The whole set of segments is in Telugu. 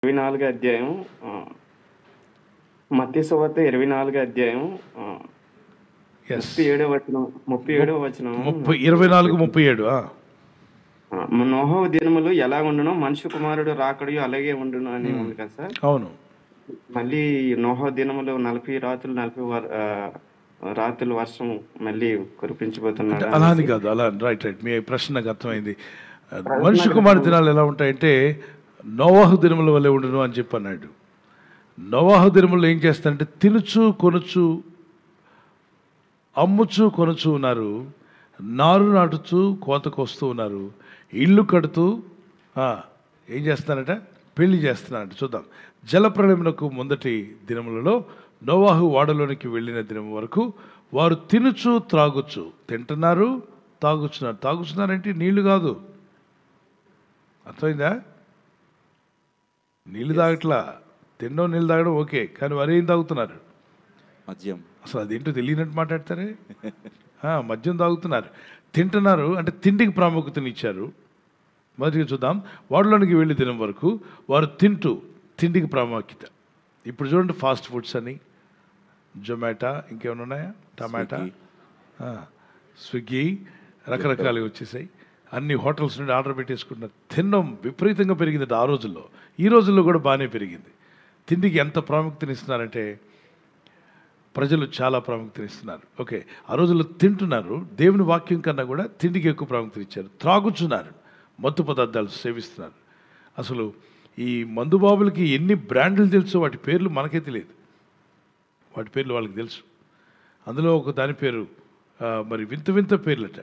24 అధ్యాయం. మత్తయి సువార్త 24 అధ్యాయం. ఎస్ 37వ వచనం 37వ వచనం. 24, 37. నోహవు దినములు ఎలా ఉండునో మనుష్య కుమారుడు రాకడయు అలాగే ఉండును అని ఉంది కదా సార్. అవును. మళ్ళీ నోహవు దినములు 40 రాత్రులు 40 రాత్రులు వర్షం మళ్ళీ కురిపించబోతున్నాడు అలా అని కాదు, అలా రైట్. మీ ప్రశ్న నాకు అర్థమైంది. మనుష్య కుమారుడి దినాలు ఎలా ఉంటాయంటే నోవాహు దినముల వల్లే ఉండును అని చెప్పి అన్నాడు. నోవాహు దినములు ఏం చేస్తారంటే తినుచు కొనుచు అమ్ముచు కొనుచు ఉన్నారు, నారు నాటుచు కోతకు వస్తూ ఉన్నారు, ఇల్లు కడుతూ ఏం చేస్తున్నారట, పెళ్లి చేస్తున్నారట. చూద్దాం. జలప్రళయమునకు మొదటి దినములలో నోవాహు ఓడలోనికి వెళ్ళిన దినం వరకు వారు తినుచు త్రాగుచు, తింటున్నారు తాగుచున్నారు. తాగుచున్నారంటే నీళ్లు కాదు, అర్థమైందా? నీళ్ళు తాగట్లా, తినడం నీళ్ళు తాగడం ఓకే, కానీ వారు ఏం తాగుతున్నారు? మద్యం. అసలు అదేంటో తెలియనట్టు మాట్లాడతారే. మద్యం తాగుతున్నారు, తింటున్నారు, అంటే తిండికి ప్రాముఖ్యతనిచ్చారు. మొదటిగా చూద్దాం. వాటిలోనికి వెళ్ళి దినం వరకు వారు తిండికి ప్రాముఖ్యత. ఇప్పుడు చూడండి, ఫాస్ట్ ఫుడ్స్ అని, జొమాటో, ఇంకేమైనా ఉన్నాయా, టమాటా, స్విగ్గీ, రకరకాలుగా వచ్చేసాయి. అన్ని హోటల్స్ నుండి ఆర్డర్ పెట్టేసుకుంటున్నారు. తినడం విపరీతంగా పెరిగింది ఆ రోజుల్లో. ఈ రోజుల్లో కూడా బాగానే పెరిగింది. తిండికి ఎంత ప్రాముఖ్యతనిస్తున్నారంటే ప్రజలు చాలా ప్రాముఖ్యతనిస్తున్నారు. ఓకే, ఆ రోజుల్లో తింటున్నారు, దేవుని వాక్యం కన్నా కూడా తిండికి ఎక్కువ ప్రాముఖ్యత ఇచ్చారు. త్రాగుచున్నారు, మత్తు పదార్థాలు సేవిస్తున్నారు. అసలు ఈ మందుబాబులకి ఎన్ని బ్రాండ్లు తెలుసో వాటి పేర్లు మనకే తెలియదు, వాటి పేర్లు వాళ్ళకి తెలుసు. అందులో ఒక దాని పేరు మరి వింత వింత పేర్లట.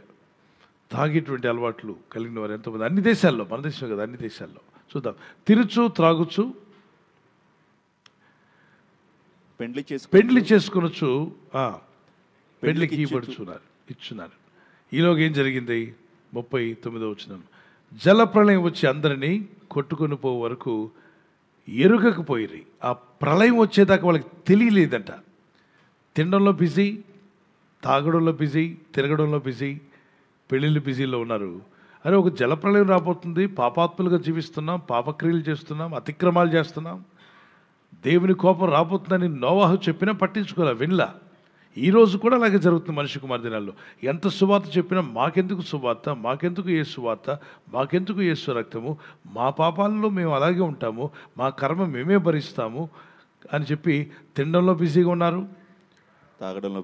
తాగేటువంటి అలవాట్లు కలిగిన వారు ఎంతోమంది అన్ని దేశాల్లో, మన దేశం కదా, అన్ని దేశాల్లో. చూద్దాం. తిరుచు త్రాగుచు పెండ్లి చేసుకొనొచ్చు, పెండ్లికి ఇచ్చున్నారు. ఈలోగా ఏం జరిగింది? 39వ వచనం. జల ప్రళయం వచ్చి అందరినీ కొట్టుకొని పోయే వరకు ఎరుగకపోయిరి. ఆ ప్రళయం వచ్చేదాకా వాళ్ళకి తెలియలేదంట. తినడంలో బిజీ, తాగడంలో బిజీ, తిరగడంలో బిజీ, పెళ్ళిళ్ళు బిజీలో ఉన్నారు. అరే, ఒక జలప్రళయం రాబోతుంది, పాపాత్ములుగా జీవిస్తున్నాం, పాపక్రియలు చేస్తున్నాం, అతిక్రమాలు చేస్తున్నాం, దేవుని కోపం రాబోతుందని నోవాహు చెప్పినా పట్టించుకోలే, వినలా. ఈరోజు కూడా అలాగే జరుగుతుంది. మనిషి కుమార్ దినాల్లో ఎంత సువార్త చెప్పినా మాకెందుకు సువార్త, మాకెందుకు యేసు సువార్త, మాకెందుకు యేసు రక్తము, మా పాపాలలో మేము అలాగే ఉంటాము, మా కర్మ మేమే భరిస్తాము అని చెప్పి తినడంలో బిజీగా ఉన్నారు,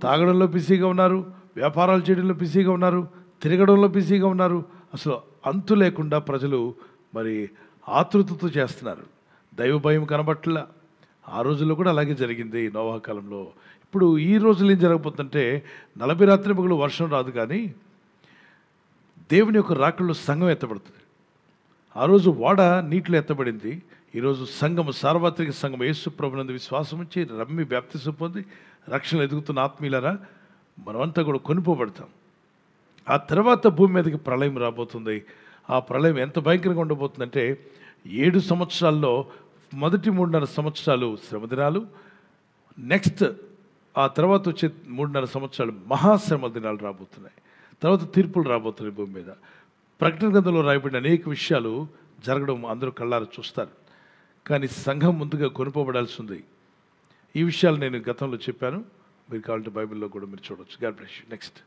తాగడంలో బిజీగా ఉన్నారు, వ్యాపారాలు చేయడంలో బిజీగా ఉన్నారు, తిరగడంలో బిజీగా ఉన్నారు. అసలు అంతు లేకుండా ప్రజలు మరి ఆతృతతో చేస్తున్నారు. దైవ భయం కనబట్లా. ఆ రోజుల్లో కూడా అలాగే జరిగింది నోవాహు కాలంలో. ఇప్పుడు ఈ రోజులు ఏం జరగబోతుందంటే 40 రాత్రి పగలు వర్షం రాదు, కానీ దేవుని యొక్క రాకల్లో సంఘం ఎత్తబడుతుంది. ఆ రోజు ఓడ నీటిలో ఎత్తబడింది. ఈరోజు సంఘము, సార్వత్రిక సంఘం, యేసు ప్రభునందు విశ్వాసం ఉంచి రమ్మి బాప్తిసం పొంది రక్షణ ఎదుగుతున్న ఆత్మీయులారా, మనమంతా కూడా కొనిపోబడతాం. ఆ తర్వాత భూమి మీదకి ప్రళయం రాబోతుంది. ఆ ప్రళయం ఎంత భయంకరంగా ఉండబోతుందంటే 7 సంవత్సరాల్లో మొదటి 3.5 సంవత్సరాలు శ్రమదినాలు, నెక్స్ట్ ఆ తర్వాత వచ్చే 3.5 సంవత్సరాలు మహాశ్రమ దినాలు రాబోతున్నాయి. తర్వాత తీర్పులు రాబోతున్నాయి భూమి మీద. ప్రకటన గ్రంథంలో రాయబడిన అనేక విషయాలు జరగడం అందరూ కళ్ళారా చూస్తారు. కానీ సంఘం ముందుగా కొనుక్కోబడాల్సి ఉంది. ఈ విషయాలు నేను గతంలో చెప్పాను, మీరు కావాలంటే బైబిల్లో కూడా మీరు చూడవచ్చు. God bless you. Next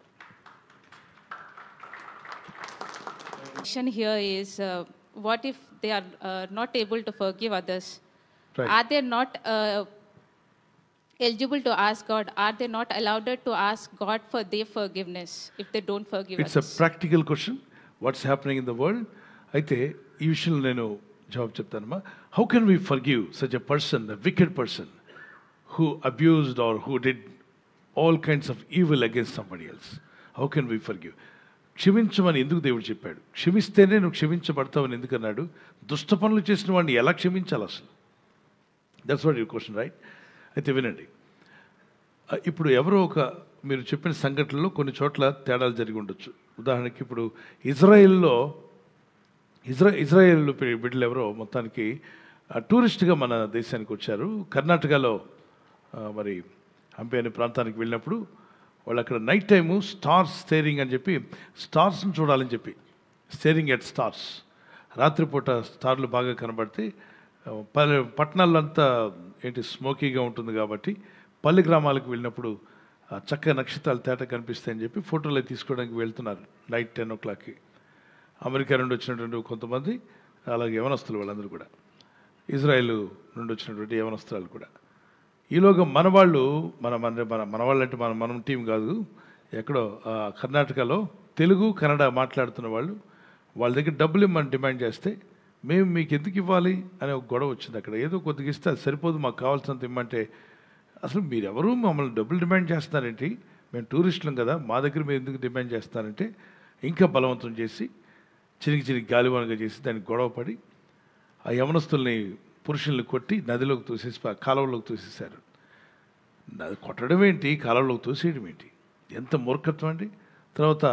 question here is what if they are not able to forgive others? Right. Are they not eligible to ask God? Are they not allowed to ask God for their forgiveness if they don't forgive its others? A practical question. What's happening in the world. అయితే ఈ విషయంలో నేను జవాబు చెప్తానమ్మా. How can we forgive such a person, a wicked person who abused or who did all kinds of evil against somebody else? How can we forgive? క్షమించమని ఎందుకు దేవుడు చెప్పాడు? క్షమిస్తేనే నువ్వు క్షమించబడతావని ఎందుకన్నాడు? దుష్ట పనులు చేసిన వాడిని ఎలా క్షమించాలి అసలు? That's what your question, right? అయితే వినండి. ఇప్పుడు ఎవరో మీరు చెప్పిన సంఘటనలో కొన్ని చోట్ల తేడాలు జరిగి ఉండొచ్చు. ఉదాహరణకి ఇప్పుడు ఇజ్రాయెల్లో బిడ్డలు ఎవరో మొత్తానికి టూరిస్ట్గా మన దేశానికి వచ్చారు. కర్ణాటకలో మరి హంపి అనే ప్రాంతానికి వెళ్ళినప్పుడు వాళ్ళు అక్కడ నైట్ టైము స్టార్స్ స్టేరింగ్ అని చెప్పి, స్టార్స్ని చూడాలని చెప్పి, స్టేరింగ్ ఎట్ స్టార్స్, రాత్రిపూట స్టార్లు బాగా కనబడితే పట్టణాల్లో అంతా ఏంటి స్మోకీగా ఉంటుంది కాబట్టి పల్లె గ్రామాలకు వెళ్ళినప్పుడు చక్కగా నక్షత్రాలు తేట కనిపిస్తాయని చెప్పి ఫోటోలు తీసుకోవడానికి వెళ్తున్నారు నైట్ 10 o'clockకి. అమెరికా నుండి వచ్చినటువంటి కొంతమంది, అలాగే యవనస్తులు వాళ్ళందరూ కూడా, ఇజ్రాయెల్ నుండి వచ్చినటువంటి యవనస్తులు కూడా. ఈలోగా మనవాళ్ళు మనవాళ్ళు అంటే మనం టీం కాదు, ఎక్కడో కర్ణాటకలో తెలుగు కన్నడ మాట్లాడుతున్న వాళ్ళు వాళ్ళ దగ్గర డబ్బులు ఇమ్మని డిమాండ్ చేస్తే, మేము మీకు ఎందుకు ఇవ్వాలి అనే ఒక గొడవ వచ్చింది అక్కడ. ఏదో కొద్దిగా ఇస్తే అది సరిపోదు, మాకు కావాల్సినంత ఇమ్మంటే, అసలు మీరెవరు మమ్మల్ని డబ్బులు డిమాండ్ చేస్తారేంటి, మేము టూరిస్టులం కదా, మా దగ్గర మీరు ఎందుకు డిమాండ్ చేస్తారంటే ఇంకా బలవంతం చేసి చిరిగి గాలివానగా చేసి దానికి గొడవపడి ఆ యవనస్తుల్ని పురుషుల్ని కొట్టి నదిలోకి తోసేసి కాలువలోకి తోసేశారు. కొట్టడం ఏంటి, కాలువలోకి తోసేయడం ఏంటి, ఎంత మూర్ఖత్వం అండి. తర్వాత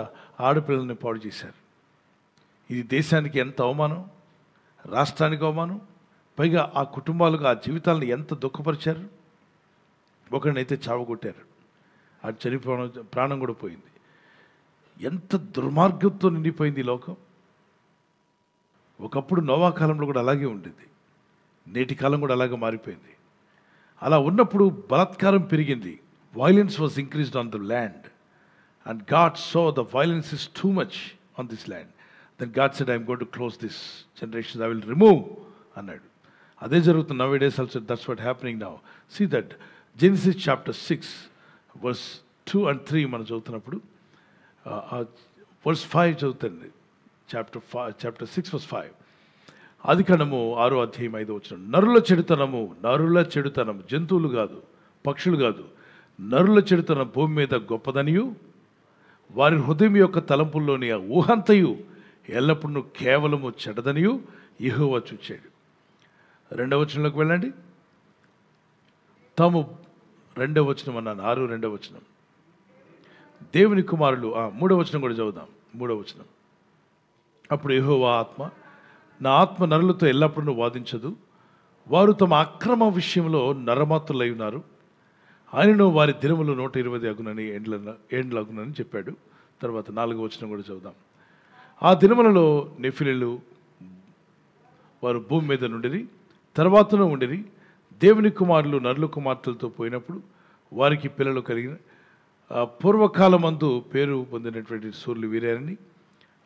ఆడపిల్లల్ని పాడు చేశారు. ఇది దేశానికి ఎంత అవమానం, రాష్ట్రానికి అవమానం, పైగా ఆ కుటుంబాలకు ఆ జీవితాలను ఎంత దుఃఖపరిచారు. ఒకరినైతే చావగొట్టారు, అది చనిపోవడం, ప్రాణం కూడా పోయింది. ఎంత దుర్మార్గంతో నిండిపోయింది ఈ లోకం. ఒకప్పుడు నోవా కాలంలో కూడా అలాగే ఉండేది, నేటి కాలం కూడా అలాగే మారిపోయింది. అలా ఉన్నప్పుడు బలాత్కారం పెరిగింది. Violence was increased on the land and God so the violence is too much on this land. Then God said I'm going to close this generation, I will remove అన్నాడు. అదే జరుగుతుంది nowadays also. That's what happening now. See that Genesis chapter 6 verse 2 and 3 మనం చదువుతున్నప్పుడు verse 5 చదువుతుంది. Chapter 6 verse 5. ఆదికాండము 6వ అధ్యాయం 5వ వచనం. నరుల చెడుతనం, జంతువులు కాదు, పక్షులు కాదు, నరుల చెడుతనం భూమి మీద గొప్పదనియు వారి హృదయం యొక్క తలంపుల్లోని ఆ ఊహంతయు ఎల్లప్పుడూ కేవలము చెడ్డదనియు యెహోవా చూచాడు. 2వ వచనంలోకి వెళ్ళండి. తాము 2వ వచనం అన్నాను, 6 2వ వచనం. దేవుని కుమారులు 3వ వచనం కూడా చదువుదాం. 3వ వచనం. అప్పుడు యెహోవా ఆత్మ, నా ఆత్మ నరులతో ఎల్లప్పుడూ వాదించదు, వారు తమ అక్రమ విషయంలో నరమాతులై ఉన్నారు, ఆయనను వారి దినములు 120 అగునని ఏండ్లగునని చెప్పాడు. తర్వాత 4వ వచనం కూడా చదువుదాం. ఆ దినములలో నెఫిలీలు వారు భూమి మీద నుండిరి, తర్వాతనూ ఉండిరి. దేవుని కుమారులు నరుల కుమార్తెలతో పోయినప్పుడు వారికి పిల్లలు కలిగిన పూర్వకాలమందు పేరు పొందినటువంటి సూర్యులు వీరేనని,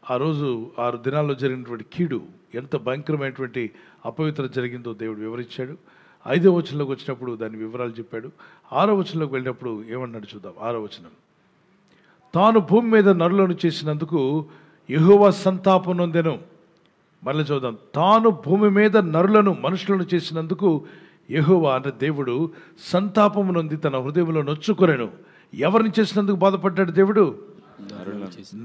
ఆ రోజు 6 దినాల్లో జరిగినటువంటి కీడు ఎంత భయంకరమైనటువంటి అపవిత్రత జరిగిందో దేవుడు వివరించాడు. 5వ వచనంలోకి వచ్చినప్పుడు దాని వివరాలు చెప్పాడు. 6వ వచనంలోకి వెళ్ళినప్పుడు ఏమన్నాడు చూద్దాం. 6వ వచనం. తాను భూమి మీద నరులను చేసినందుకు యెహోవా సంతాపం నొందెను. మరలా చూద్దాం. తాను భూమి మీద నరులను, మనుషులను చేసినందుకు యెహోవా అంటే దేవుడు సంతాపము నొంది తన హృదయంలో నొచ్చుకొనెను. ఎవరిని చేసినందుకు బాధపడ్డాడు దేవుడు?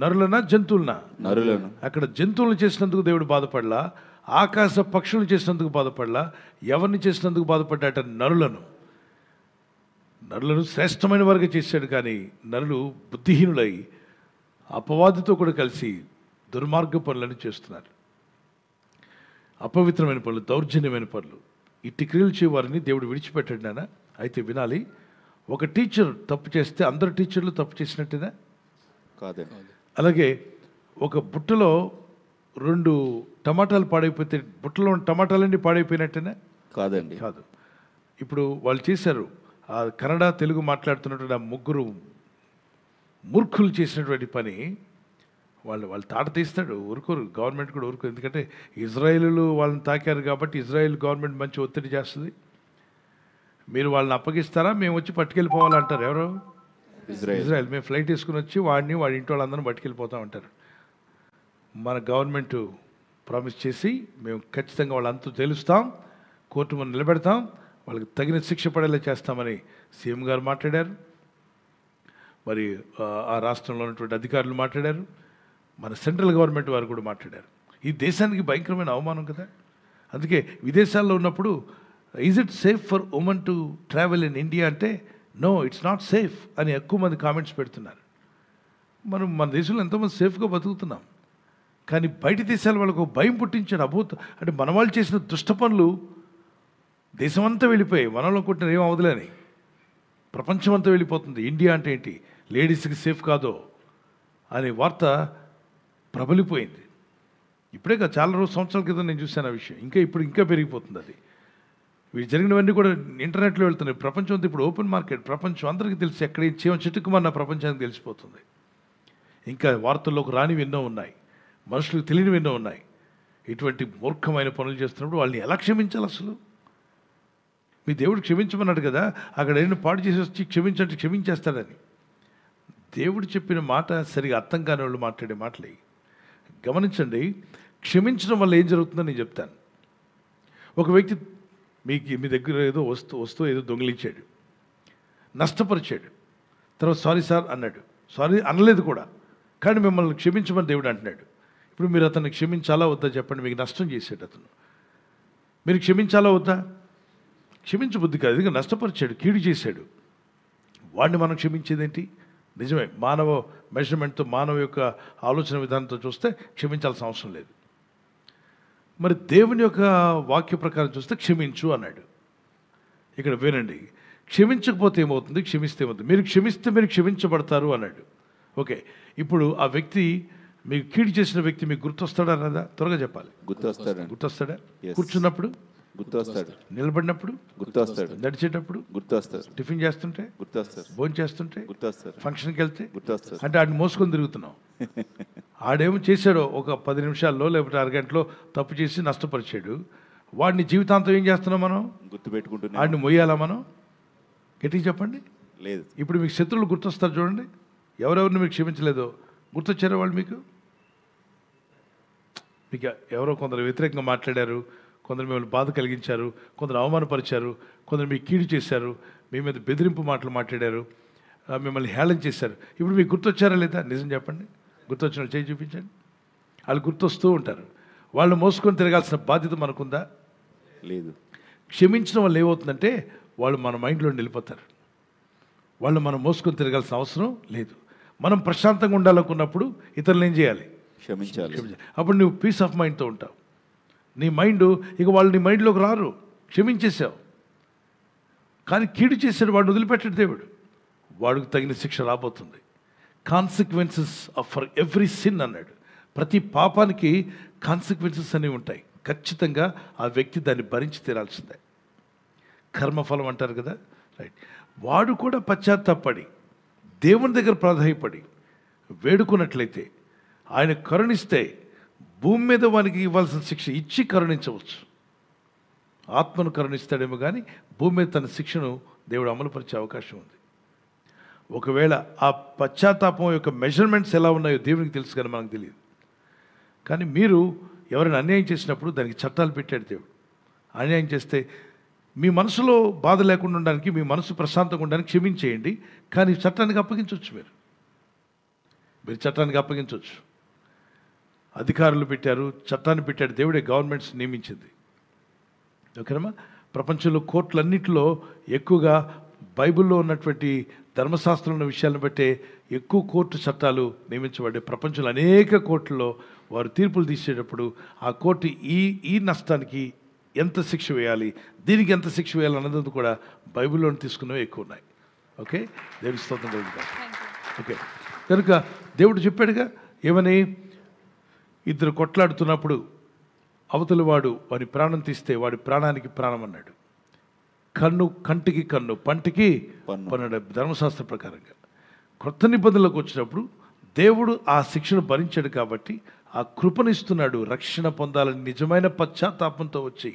నరులనా జంతువులనా? నరులను. అక్కడ జంతువులను చేసినందుకు దేవుడు బాధపడలా, ఆకాశ పక్షులను చేసినందుకు బాధపడలా. ఎవరిని చేసినందుకు బాధపడ్డాట? నరులను శ్రేష్టమైన వారిగా చేశాడు. కానీ నరులు బుద్ధిహీనులై అపవాదితో కూడా కలిసి దుర్మార్గ పనులను చేస్తున్నారు. అపవిత్రమైన పనులు, దౌర్జన్యమైన పనులు, ఇట్టి క్రియలు చేయవారిని దేవుడు విడిచిపెట్టాడు నాన్న. అయితే వినాలి, ఒక టీచర్ తప్పు చేస్తే అందరు టీచర్లు తప్పు చేసినట్టేనా? కాదే. అలాగే ఒక బుట్టలో 2 టమాటాలు పాడైపోతే బుట్టలో ఉన్న టమాటాలన్నీ పాడైపోయినట్టేనా? కాదండి. కాదు. ఇప్పుడు వాళ్ళు చేశారు, ఆ కన్నడ తెలుగు మాట్లాడుతున్నటువంటి ఆ 3 మూర్ఖులు చేసినటువంటి పని. వాళ్ళు తాట తీస్తాడు, ఊరుకోరు, గవర్నమెంట్ కూడా ఊరుకోరు. ఎందుకంటే ఇజ్రాయేలు వాళ్ళని తాకారు కాబట్టి ఇజ్రాయెల్ గవర్నమెంట్ మంచి ఒత్తిడి చేస్తుంది. మీరు వాళ్ళని అప్పగిస్తారా, మేము వచ్చి పట్టుకెళ్ళిపోవాలంటారు. ఎవరు? ఇజ్రాయెల్. మేము ఫ్లైట్ వేసుకుని వచ్చి వాడి ఇంటి వాళ్ళందరూ పట్టుకెళ్ళిపోతామంటారు. మన గవర్నమెంట్ ప్రామిస్ చేసి మేము ఖచ్చితంగా వాళ్ళంతా తెలుస్తాం, కోర్టు మనం నిలబెడతాం, వాళ్ళకి తగిన శిక్ష పడేలా చేస్తామని సీఎం గారు మాట్లాడారు. మరి ఆ రాష్ట్రంలో ఉన్నటువంటి అధికారులు మాట్లాడారు. మన సెంట్రల్ గవర్నమెంట్ వారు కూడా మాట్లాడారు. ఈ దేశానికి భయంకరమైన అవమానం కదా. అందుకే విదేశాల్లో ఉన్నప్పుడు is it safe for women to travel in India అంటే నో ఇట్స్ నాట్ సేఫ్ అని ఎక్కువ మంది కామెంట్స్ పెడుతున్నారు. మనం మన దేశంలో ఎంతోమంది సేఫ్గా బతుకుతున్నాం. కానీ బయట దేశాల వాళ్ళకు భయం పుట్టించాడు. అంటే మన వాళ్ళు చేసిన దుష్ట పనులు దేశమంతా వెళ్ళిపోయాయి. మనలో కొట్టిన ఏం అవదులేని ప్రపంచమంతా వెళ్ళిపోతుంది. ఇండియా అంటే ఏంటి, లేడీస్కి సేఫ్ కాదో అనే వార్త ప్రబలిపోయింది. ఇప్పుడే కాదు, చాలా సంవత్సరాల క్రితం నేను చూశాను ఆ విషయం. ఇంకా పెరిగిపోతుంది అది. వీళ్ళు జరిగినవన్నీ కూడా ఇంటర్నెట్లో వెళ్తున్నాయి. ప్రపంచం అంతా ఇప్పుడు ఓపెన్ మార్కెట్, ప్రపంచం అందరికీ తెలిసి ఎక్కడ చీమ చిటుకుమన్న ప్రపంచానికి తెలిసిపోతుంది. ఇంకా వార్తల్లోకి రానివి ఎన్నో ఉన్నాయి, మనుషులకు తెలియనివి ఎన్నో ఉన్నాయి. ఇటువంటి మూర్ఖమైన పనులు చేస్తున్నప్పుడు వాళ్ళని ఎలా క్షమించాలి? అసలు మీ దేవుడు క్షమించమన్నాడు కదా, అక్కడ ఏమైనా పాడు చేసి వచ్చి క్షమించంటే క్షమించేస్తాడని. దేవుడు చెప్పిన మాట సరిగా అర్థం కాని వాళ్ళు మాట్లాడే మాటలు గమనించండి. క్షమించడం వల్ల ఏం జరుగుతుందో నేను చెప్తాను. ఒక వ్యక్తి మీ దగ్గర ఏదో వస్తువు ఏదో దొంగిలించాడు, నష్టపరిచాడు. తర్వాత సారీ సార్ అన్నాడు, సారీ అనలేదు కూడా, కానీ మిమ్మల్ని క్షమించమని దేవుడు అంటున్నాడు. ఇప్పుడు మీరు అతన్ని క్షమించాలా వద్దా చెప్పండి? మీకు నష్టం చేశాడు అతను, మీరు క్షమించాలా వద్దా? క్షమించబుద్ధి కాదు, ఎందుకంటే నష్టపరిచాడు, కీడు చేశాడు. వాడిని మనం క్షమించేదేంటి? నిజమే, మానవ మెజర్మెంట్తో, మానవ యొక్క ఆలోచన విధానంతో చూస్తే క్షమించాల్సిన అవసరం లేదు. మరి దేవుని యొక్క వాక్య ప్రకారం చూస్తే క్షమించు అన్నాడు. ఇక్కడ వినండి, క్షమించకపోతే ఏమవుతుంది, క్షమిస్తే ఏమవుతుంది? మీరు క్షమిస్తే మీరు క్షమించబడతారు అన్నాడు. ఓకే, ఇప్పుడు ఆ వ్యక్తి, మీకు కీడు చేసిన వ్యక్తి మీకు గుర్తొస్తాడా రాదా? త్వరగా చెప్పాలి. గుర్తొస్తాడా? కూర్చున్నప్పుడు గుర్తొస్తాడు, నిలబడినప్పుడు గుర్తొస్తాడు, నడిచేటప్పుడు గుర్తొస్తాడు, టిఫిన్ చేస్తుంటే గుర్తొస్తాడు, భోజనం చేస్తుంటే గుర్తొస్తాడు, ఫంక్షన్కి వెళ్తే గుర్తొస్తాడు. అంటే ఆడిని మోసుకొని తిరుగుతున్నాం. ఆడేమో చేశాడో ఒక 10 నిమిషాల్లో లేకపోతే అరగంటలో తప్పు చేసి నష్టపరిచాడు. వాడిని జీవితాంతం ఏం చేస్తున్నాం మనం? గుర్తుపెట్టుకుంటున్నా. ఆడిని మొయ్యాలా మనం? గట్టిగా చెప్పండి. లేదు. ఇప్పుడు మీకు శత్రువులు గుర్తొస్తారు చూడండి. ఎవరెవరిని మీరు క్షమించలేదో గుర్తొచ్చారో వాళ్ళు మీకు ఎవరో కొందరు వ్యతిరేకంగా మాట్లాడారు, కొందరు మిమ్మల్ని బాధ కలిగించారు, కొందరు అవమానపరిచారు, కొందరు మీకు కీడు చేశారు, మీ మీద బెదిరింపు మాటలు మాట్లాడారు, మిమ్మల్ని హేళన చేశారు. ఇప్పుడు మీకు గుర్తొచ్చారా లేదా? నిజం చెప్పండి. గుర్తొచ్చిన వాళ్ళు చేయి చూపించండి. వాళ్ళు గుర్తొస్తూ ఉంటారు. వాళ్ళు మోసుకొని తిరగాల్సిన బాధ్యత మనకుందా? లేదు. క్షమించడం వల్ల ఏమవుతుందంటే వాళ్ళు మన మైండ్లో వెళ్ళిపోతారు. వాళ్ళు మనం మోసుకొని తిరగాల్సిన అవసరం లేదు. మనం ప్రశాంతంగా ఉండాలనుకున్నప్పుడు ఇతరులు ఏం చేయాలి? క్షమించాలి. అప్పుడు నువ్వు పీస్ ఆఫ్ మైండ్తో ఉంటావు. నీ మైండ్ ఇక వాళ్ళు నీ మైండ్లోకి రారు, క్షమించేసావు. కానీ కీడు చేసాడు వాడిని వదిలిపెట్టాడు దేవుడు, వాడికి తగిన శిక్ష రాబోతుంది. కాన్సిక్వెన్సెస్ ఫర్ ఎవ్రీ సిన్ అన్నాడు. ప్రతి పాపానికి కాన్సిక్వెన్సెస్ అనేవి ఉంటాయి. ఖచ్చితంగా ఆ వ్యక్తి దాన్ని భరించి తీరాల్సిందే. కర్మఫలం అంటారు కదా, రైట్. వాడు కూడా పశ్చాత్తాపడి దేవుని దగ్గర ప్రాధాయపడి వేడుకున్నట్లయితే ఆయన కరుణిస్తే భూమి మీద వానికి ఇవ్వాల్సిన శిక్ష ఇచ్చి కరుణించవచ్చు. ఆత్మను కరుణిస్తాడేమో కానీ భూమి మీద తన శిక్షను దేవుడు అమలుపరిచే అవకాశం ఉంది. ఒకవేళ ఆ పశ్చాత్తాపం యొక్క మెజర్మెంట్స్ ఎలా ఉన్నాయో దేవునికి తెలుసు, కానీ మనకు తెలియదు. కానీ మీరు ఎవరైనా అన్యాయం చేసినప్పుడు దానికి చట్టాలు పెట్టాడు దేవుడు. అన్యాయం చేస్తే మీ మనసులో బాధ లేకుండా ఉండడానికి, మీ మనసు ప్రశాంతంగా ఉండడానికి క్షమించేయండి, కానీ చట్టానికి అప్పగించవచ్చు. మీరు చట్టానికి అప్పగించవచ్చు. అధికారులు పెట్టారు, చట్టాన్ని పెట్టాడు దేవుడే, గవర్నమెంట్స్ నియమించింది. ఓకేనమ్మా? ప్రపంచంలో కోర్టులన్నింటిలో ఎక్కువగా బైబిల్లో ఉన్నటువంటి ధర్మశాస్త్రంలో ఉన్న విషయాలను బట్టే ఎక్కువ కోర్టు చట్టాలు నియమించబడ్డాయి. ప్రపంచంలో అనేక కోర్టుల్లో వారు తీర్పులు తీసేటప్పుడు ఆ కోర్టు ఈ నష్టానికి ఎంత శిక్ష వేయాలి, దీనికి ఎంత శిక్ష వేయాలి అన్నది కూడా బైబిల్లోని తీసుకున్నవి ఎక్కువ ఉన్నాయి. ఓకే, దేవుని స్తోత్రం కలుగుతాం. ఓకే, కనుక దేవుడు చెప్పాడుగా ఏమని, ఇద్దరు కొట్లాడుతున్నప్పుడు అవతలి వాడు వాడి ప్రాణం తీస్తే వాడి ప్రాణానికి ప్రాణం అన్నాడు. కంటికి కన్ను, పంటికి పన్ను, ధర్మశాస్త్ర ప్రకారంగా. కొత్త నిబంధనలకు వచ్చినప్పుడు దేవుడు ఆ శిక్షను భరించాడు కాబట్టి ఆ కృపనిస్తున్నాడు. రక్షణ పొందాలని నిజమైన పశ్చాత్తాపంతో వచ్చి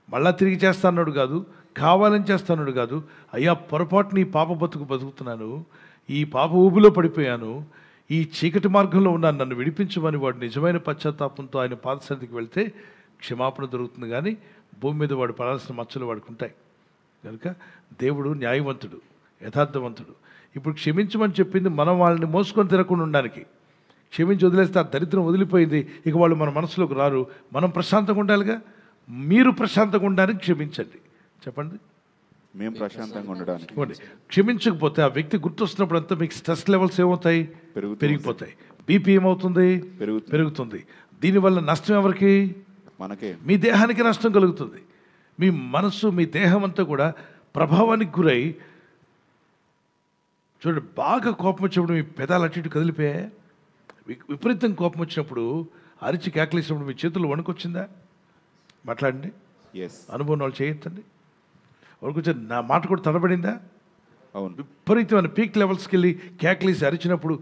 మళ్ళా తిరిగి చేస్తాన్నాడు కాదు, కావాలని చేస్తాన్నాడు కాదు. అయ్యా పొరపాటుని ఈ పాప బతుకుతున్నాను, ఈ పాప ఊబిలో పడిపోయాను, ఈ చీకటి మార్గంలో ఉన్నాను, నన్ను విడిపించమని వాడు నిజమైన పశ్చాత్తాపంతో ఆయన పాదసన్నిధికి వెళ్తే క్షమాపణ దొరుకుతుంది. కానీ భూమి మీద వాడు పడాల్సిన మచ్చలు వాడికి ఉంటాయి. కనుక దేవుడు న్యాయవంతుడు, యథార్థవంతుడు. ఇప్పుడు క్షమించమని చెప్పింది మనం వాళ్ళని మోసుకొని తిరగకుండా ఉండడానికి. క్షమించి వదిలేస్తే ఆ దరిద్రం వదిలిపోయింది, ఇక వాళ్ళు మన మనసులోకి రారు. మనం ప్రశాంతంగా ఉండాలిగా. మీరు ప్రశాంతంగా ఉండడానికి క్షమించండి. చెప్పండి. మేము ప్రశాంతంగా ఉండడానికి. క్షమించకపోతే ఆ వ్యక్తి గుర్తొస్తున్నప్పుడు అంతా మీకు స్ట్రెస్ లెవెల్స్ ఏమవుతాయి? పెరిగిపోతాయి. బీపీ ఏమవుతుంది? పెరుగుతుంది. దీనివల్ల నష్టం ఎవరికి? మనకే. మీ దేహానికి నష్టం కలుగుతుంది. మీ మనస్సు, మీ దేహం అంతా కూడా ప్రభావానికి గురై, చూడండి, బాగా కోపం వచ్చినప్పుడు మీ పెదాలు అటు ఇటు కదిలిపోయాయి. విపరీతం కోపం వచ్చినప్పుడు అరిచి కేకలేసినప్పుడు మీ చేతులు వణుకొచ్చిందా? మాట్లాడండి. అనుభవం వాళ్ళు చేయొద్దండి. వాడు కొంచెం నా మాట కూడా తడబడిందా? అవును. విపరీతమైన పీక్ లెవెల్స్కి వెళ్ళి కేకలేసి అరిచినప్పుడు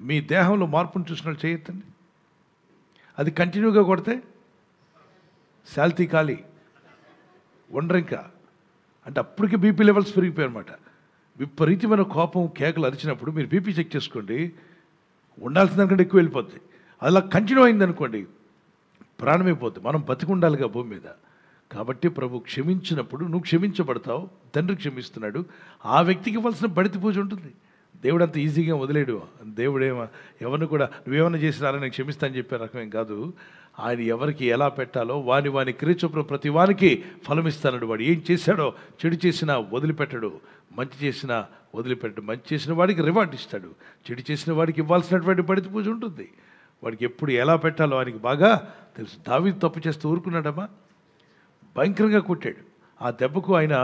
మీ దేహంలో మార్పును చూసినట్టు చేయొద్దండి. అది కంటిన్యూగా కొడితే శాల్తీ ఖాళీ ఉండరు ఇంకా. అంటే అప్పటికే బీపీ లెవెల్స్ పెరిగిపోయాయి అనమాట. విపరీతమైన కోపం కేకలు అరిచినప్పుడు మీరు బీపీ చెక్ చేసుకోండి, ఉండాల్సిన దానికంటే ఎక్కువ వెళ్ళిపోద్ది. అలా కంటిన్యూ అయిందనుకోండి ప్రాణమైపోద్ది. మనం బతికి ఉండాలిగా భూమి మీద. కాబట్టి ప్రభు క్షమించినప్పుడు నువ్వు క్షమించబడతావు, తండ్రి క్షమిస్తున్నాడు. ఆ వ్యక్తికి ఇవ్వాల్సిన బడితి పూజ ఉంటుంది. దేవుడు అంత ఈజీగా వదిలేడు. దేవుడేమో ఎవరిని కూడా నువ్వేమన్నా చేసినారా నేను క్షమిస్తానని చెప్పే రకమేం కాదు. ఆయన ఎవరికి ఎలా పెట్టాలో వాని క్రియ చొప్పున ప్రతి వానికి ఫలం ఇస్తాడు. వాడు ఏం చేశాడో, చెడు చేసినా వదిలిపెట్టడు, మంచి చేసినా వదిలిపెట్టడు. మంచి చేసిన వాడికి రివార్డ్ ఇస్తాడు, చెడు చేసిన వాడికి ఇవ్వాల్సినటువంటి బడితి పూజ ఉంటుంది. వాడికి ఎప్పుడు ఎలా పెట్టాలో ఆయనకి బాగా తెలుసు. దావీదు తప్పు చేస్తూ ఊరుకున్నాడమ్మా, భయంకరంగా కొట్టాడు. ఆ దెబ్బకు ఆయన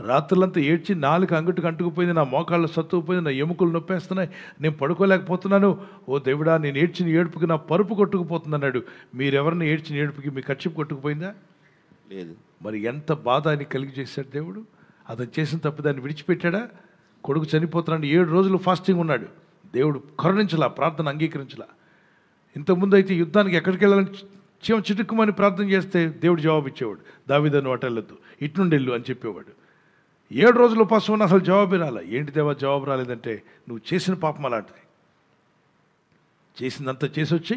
రాత్రులంతా ఏడ్చి నాలుగు అంగట్టుకు అంటుకుపోయింది, నా మోకాళ్ళు సత్తుకుపోయింది, నా ఎముకలు నొప్పేస్తున్నాయి, నేను పడుకోలేకపోతున్నాను, ఓ దేవుడా నేను ఏడ్చిన ఏడుపుకి నా పరుపు కొట్టుకుపోతుంది అన్నాడు. మీరెవరిని ఏడ్చిన ఏడుపుకి మీ కచ్చిపు కొట్టుకుపోయిందా? లేదు. మరి ఎంత బాధ ఆయన కలిగి చేశాడు దేవుడు. అతను చేసిన తప్పు దాన్ని విడిచిపెట్టాడా? కొడుకు చనిపోతున్నాడు, 7 రోజులు ఫాస్టింగ్ ఉన్నాడు. దేవుడు కరుణించలా, ప్రార్థన అంగీకరించలా. ఇంతకుముందు అయితే యుద్ధానికి ఎక్కడికి వెళ్ళాలని చిటుక్కుమని ప్రార్థన చేస్తే దేవుడు జవాబు ఇచ్చేవాడు. దావీదును అటెళ్ళొద్దు, ఇటు నుండి వెళ్ళు అని చెప్పేవాడు. 7 రోజులు ఉపాసం ఉన్న అసలు జవాబే రాలే. ఏంటి దేవా జవాబు రాలేదంటే, నువ్వు చేసిన పాపం అలాంటిది, చేసిందంతా చేసి వచ్చి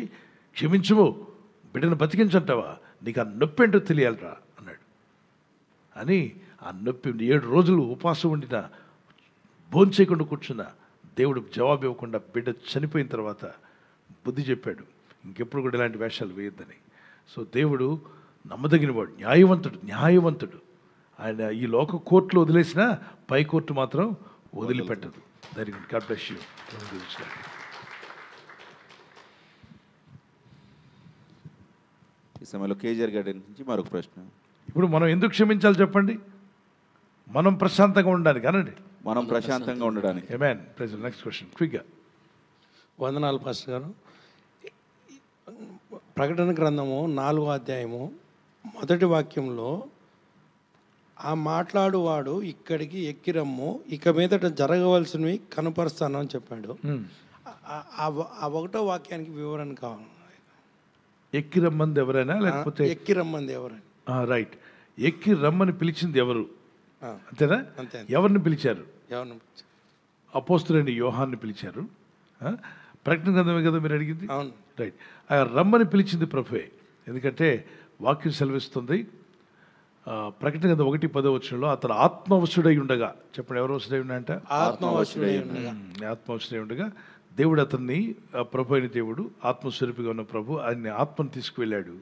క్షమించుము, బిడ్డను బతికించంటావా, నీకు ఆ నొప్పి ఏంటో తెలియాలరా అన్నాడు. అని ఆ నొప్పి 7 రోజులు ఉపవాసం ఉండిన, భోంచేయకుండా కూర్చున్న దేవుడు జవాబు ఇవ్వకుండా బిడ్డ చనిపోయిన తర్వాత బుద్ధి చెప్పాడు, ఇంకెప్పుడు కూడా ఇలాంటి వేషాలు వేయొద్దని. సో దేవుడు నమ్మదగినవాడు, న్యాయవంతుడు. ఆయన ఈ లోక కోర్టులో వదిలేసినా పై కోర్టు మాత్రం వదిలిపెట్టదు. దానికి గాడ్ బ్లెస్ యూ. ఈ సమయంలో కేజీఆర్ గారి నుంచి మరొక ప్రశ్న. ఇప్పుడు మనం ఎందుకు క్షమించాలి చెప్పండి? మనం ప్రశాంతంగా ఉండడానికి అనండి. మనం ప్రశాంతంగా ఉండడానికి. ఆమేన్. ప్రైజ్. నెక్స్ట్ క్వశ్చన్ క్విక్గా. వందనాలు పాస్టర్ గారు. ప్రకటన గ్రంథము 4వ అధ్యాయము 1వ వాక్యంలో ఆ మాట్లాడువాడు ఇక్కడికి ఎక్కిరమ్ము, ఇక మీదట జరగవలసినవి కనపరుస్తాను అని చెప్పాడు. ఆ 1వ వాక్యానికి వివరణ కావాలి. ఎక్కి రమ్మంది ఎవరైనా లేకపోతే ఎక్కి రమ్మంది ఎవరని? రైట్. ఎక్కి రమ్మని పిలిచింది ఎవరు అంతేనా? అంతే. ఎవరిని పిలిచారు? ఎవరిని? అపోస్తులైన యోహాన్ని పిలిచారు. ప్రకటన గ్రంథమే కదా మీరు అడిగింది? అవును. రైట్. ఆ రమ్మని పిలిచింది ప్రభువే. ఎందుకంటే వాక్యం సెలవిస్తుంది, ప్రకటన గ్రంథం 1:10 అతను ఆత్మవశుడై ఉండగా, చెప్పండి ఎవరు వశుడై ఉన్నాయంట? ఆత్మవశుడై ఉండగా దేవుడు అతన్ని, ప్రభు అయిన దేవుడు, ఆత్మస్వరూపిగా ఉన్న ప్రభు ఆయన్ని ఆత్మను తీసుకువెళ్ళాడు,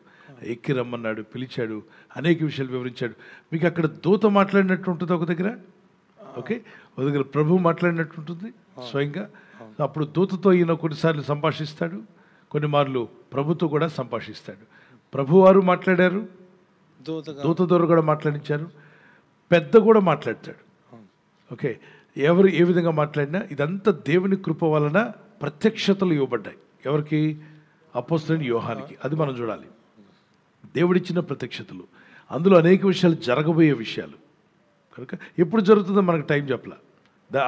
ఎక్కి రమ్మన్నాడు, పిలిచాడు, అనేక విషయాలు వివరించాడు. మీకు అక్కడ దూత మాట్లాడినట్టు ఉంటుంది ఒక దగ్గర, ఓకే, ఒక దగ్గర ప్రభు మాట్లాడినట్టు ఉంటుంది స్వయంగా. అప్పుడు దూతతో ఈయన కొన్నిసార్లు సంభాషిస్తాడు, కొన్ని మార్లు ప్రభుతో కూడా సంభాషిస్తాడు. ప్రభువారు మాట్లాడారు, దూత ద్వారా కూడా మాట్లాడించారు, పెద్ద కూడా మాట్లాడతాడు. ఓకే, ఎవరు ఏ విధంగా మాట్లాడినా ఇదంతా దేవుని కృప వలన ప్రత్యక్షతలు ఇవ్వబడ్డాయి. ఎవరికి? అపోస్తలుడైన యోహానికి. అది మనం చూడాలి. దేవుడిచ్చిన ప్రత్యక్షతలు, అందులో అనేక విషయాలు జరగబోయే విషయాలు. కనుక ఎప్పుడు జరుగుతుందో మనకు టైం చెప్పలా,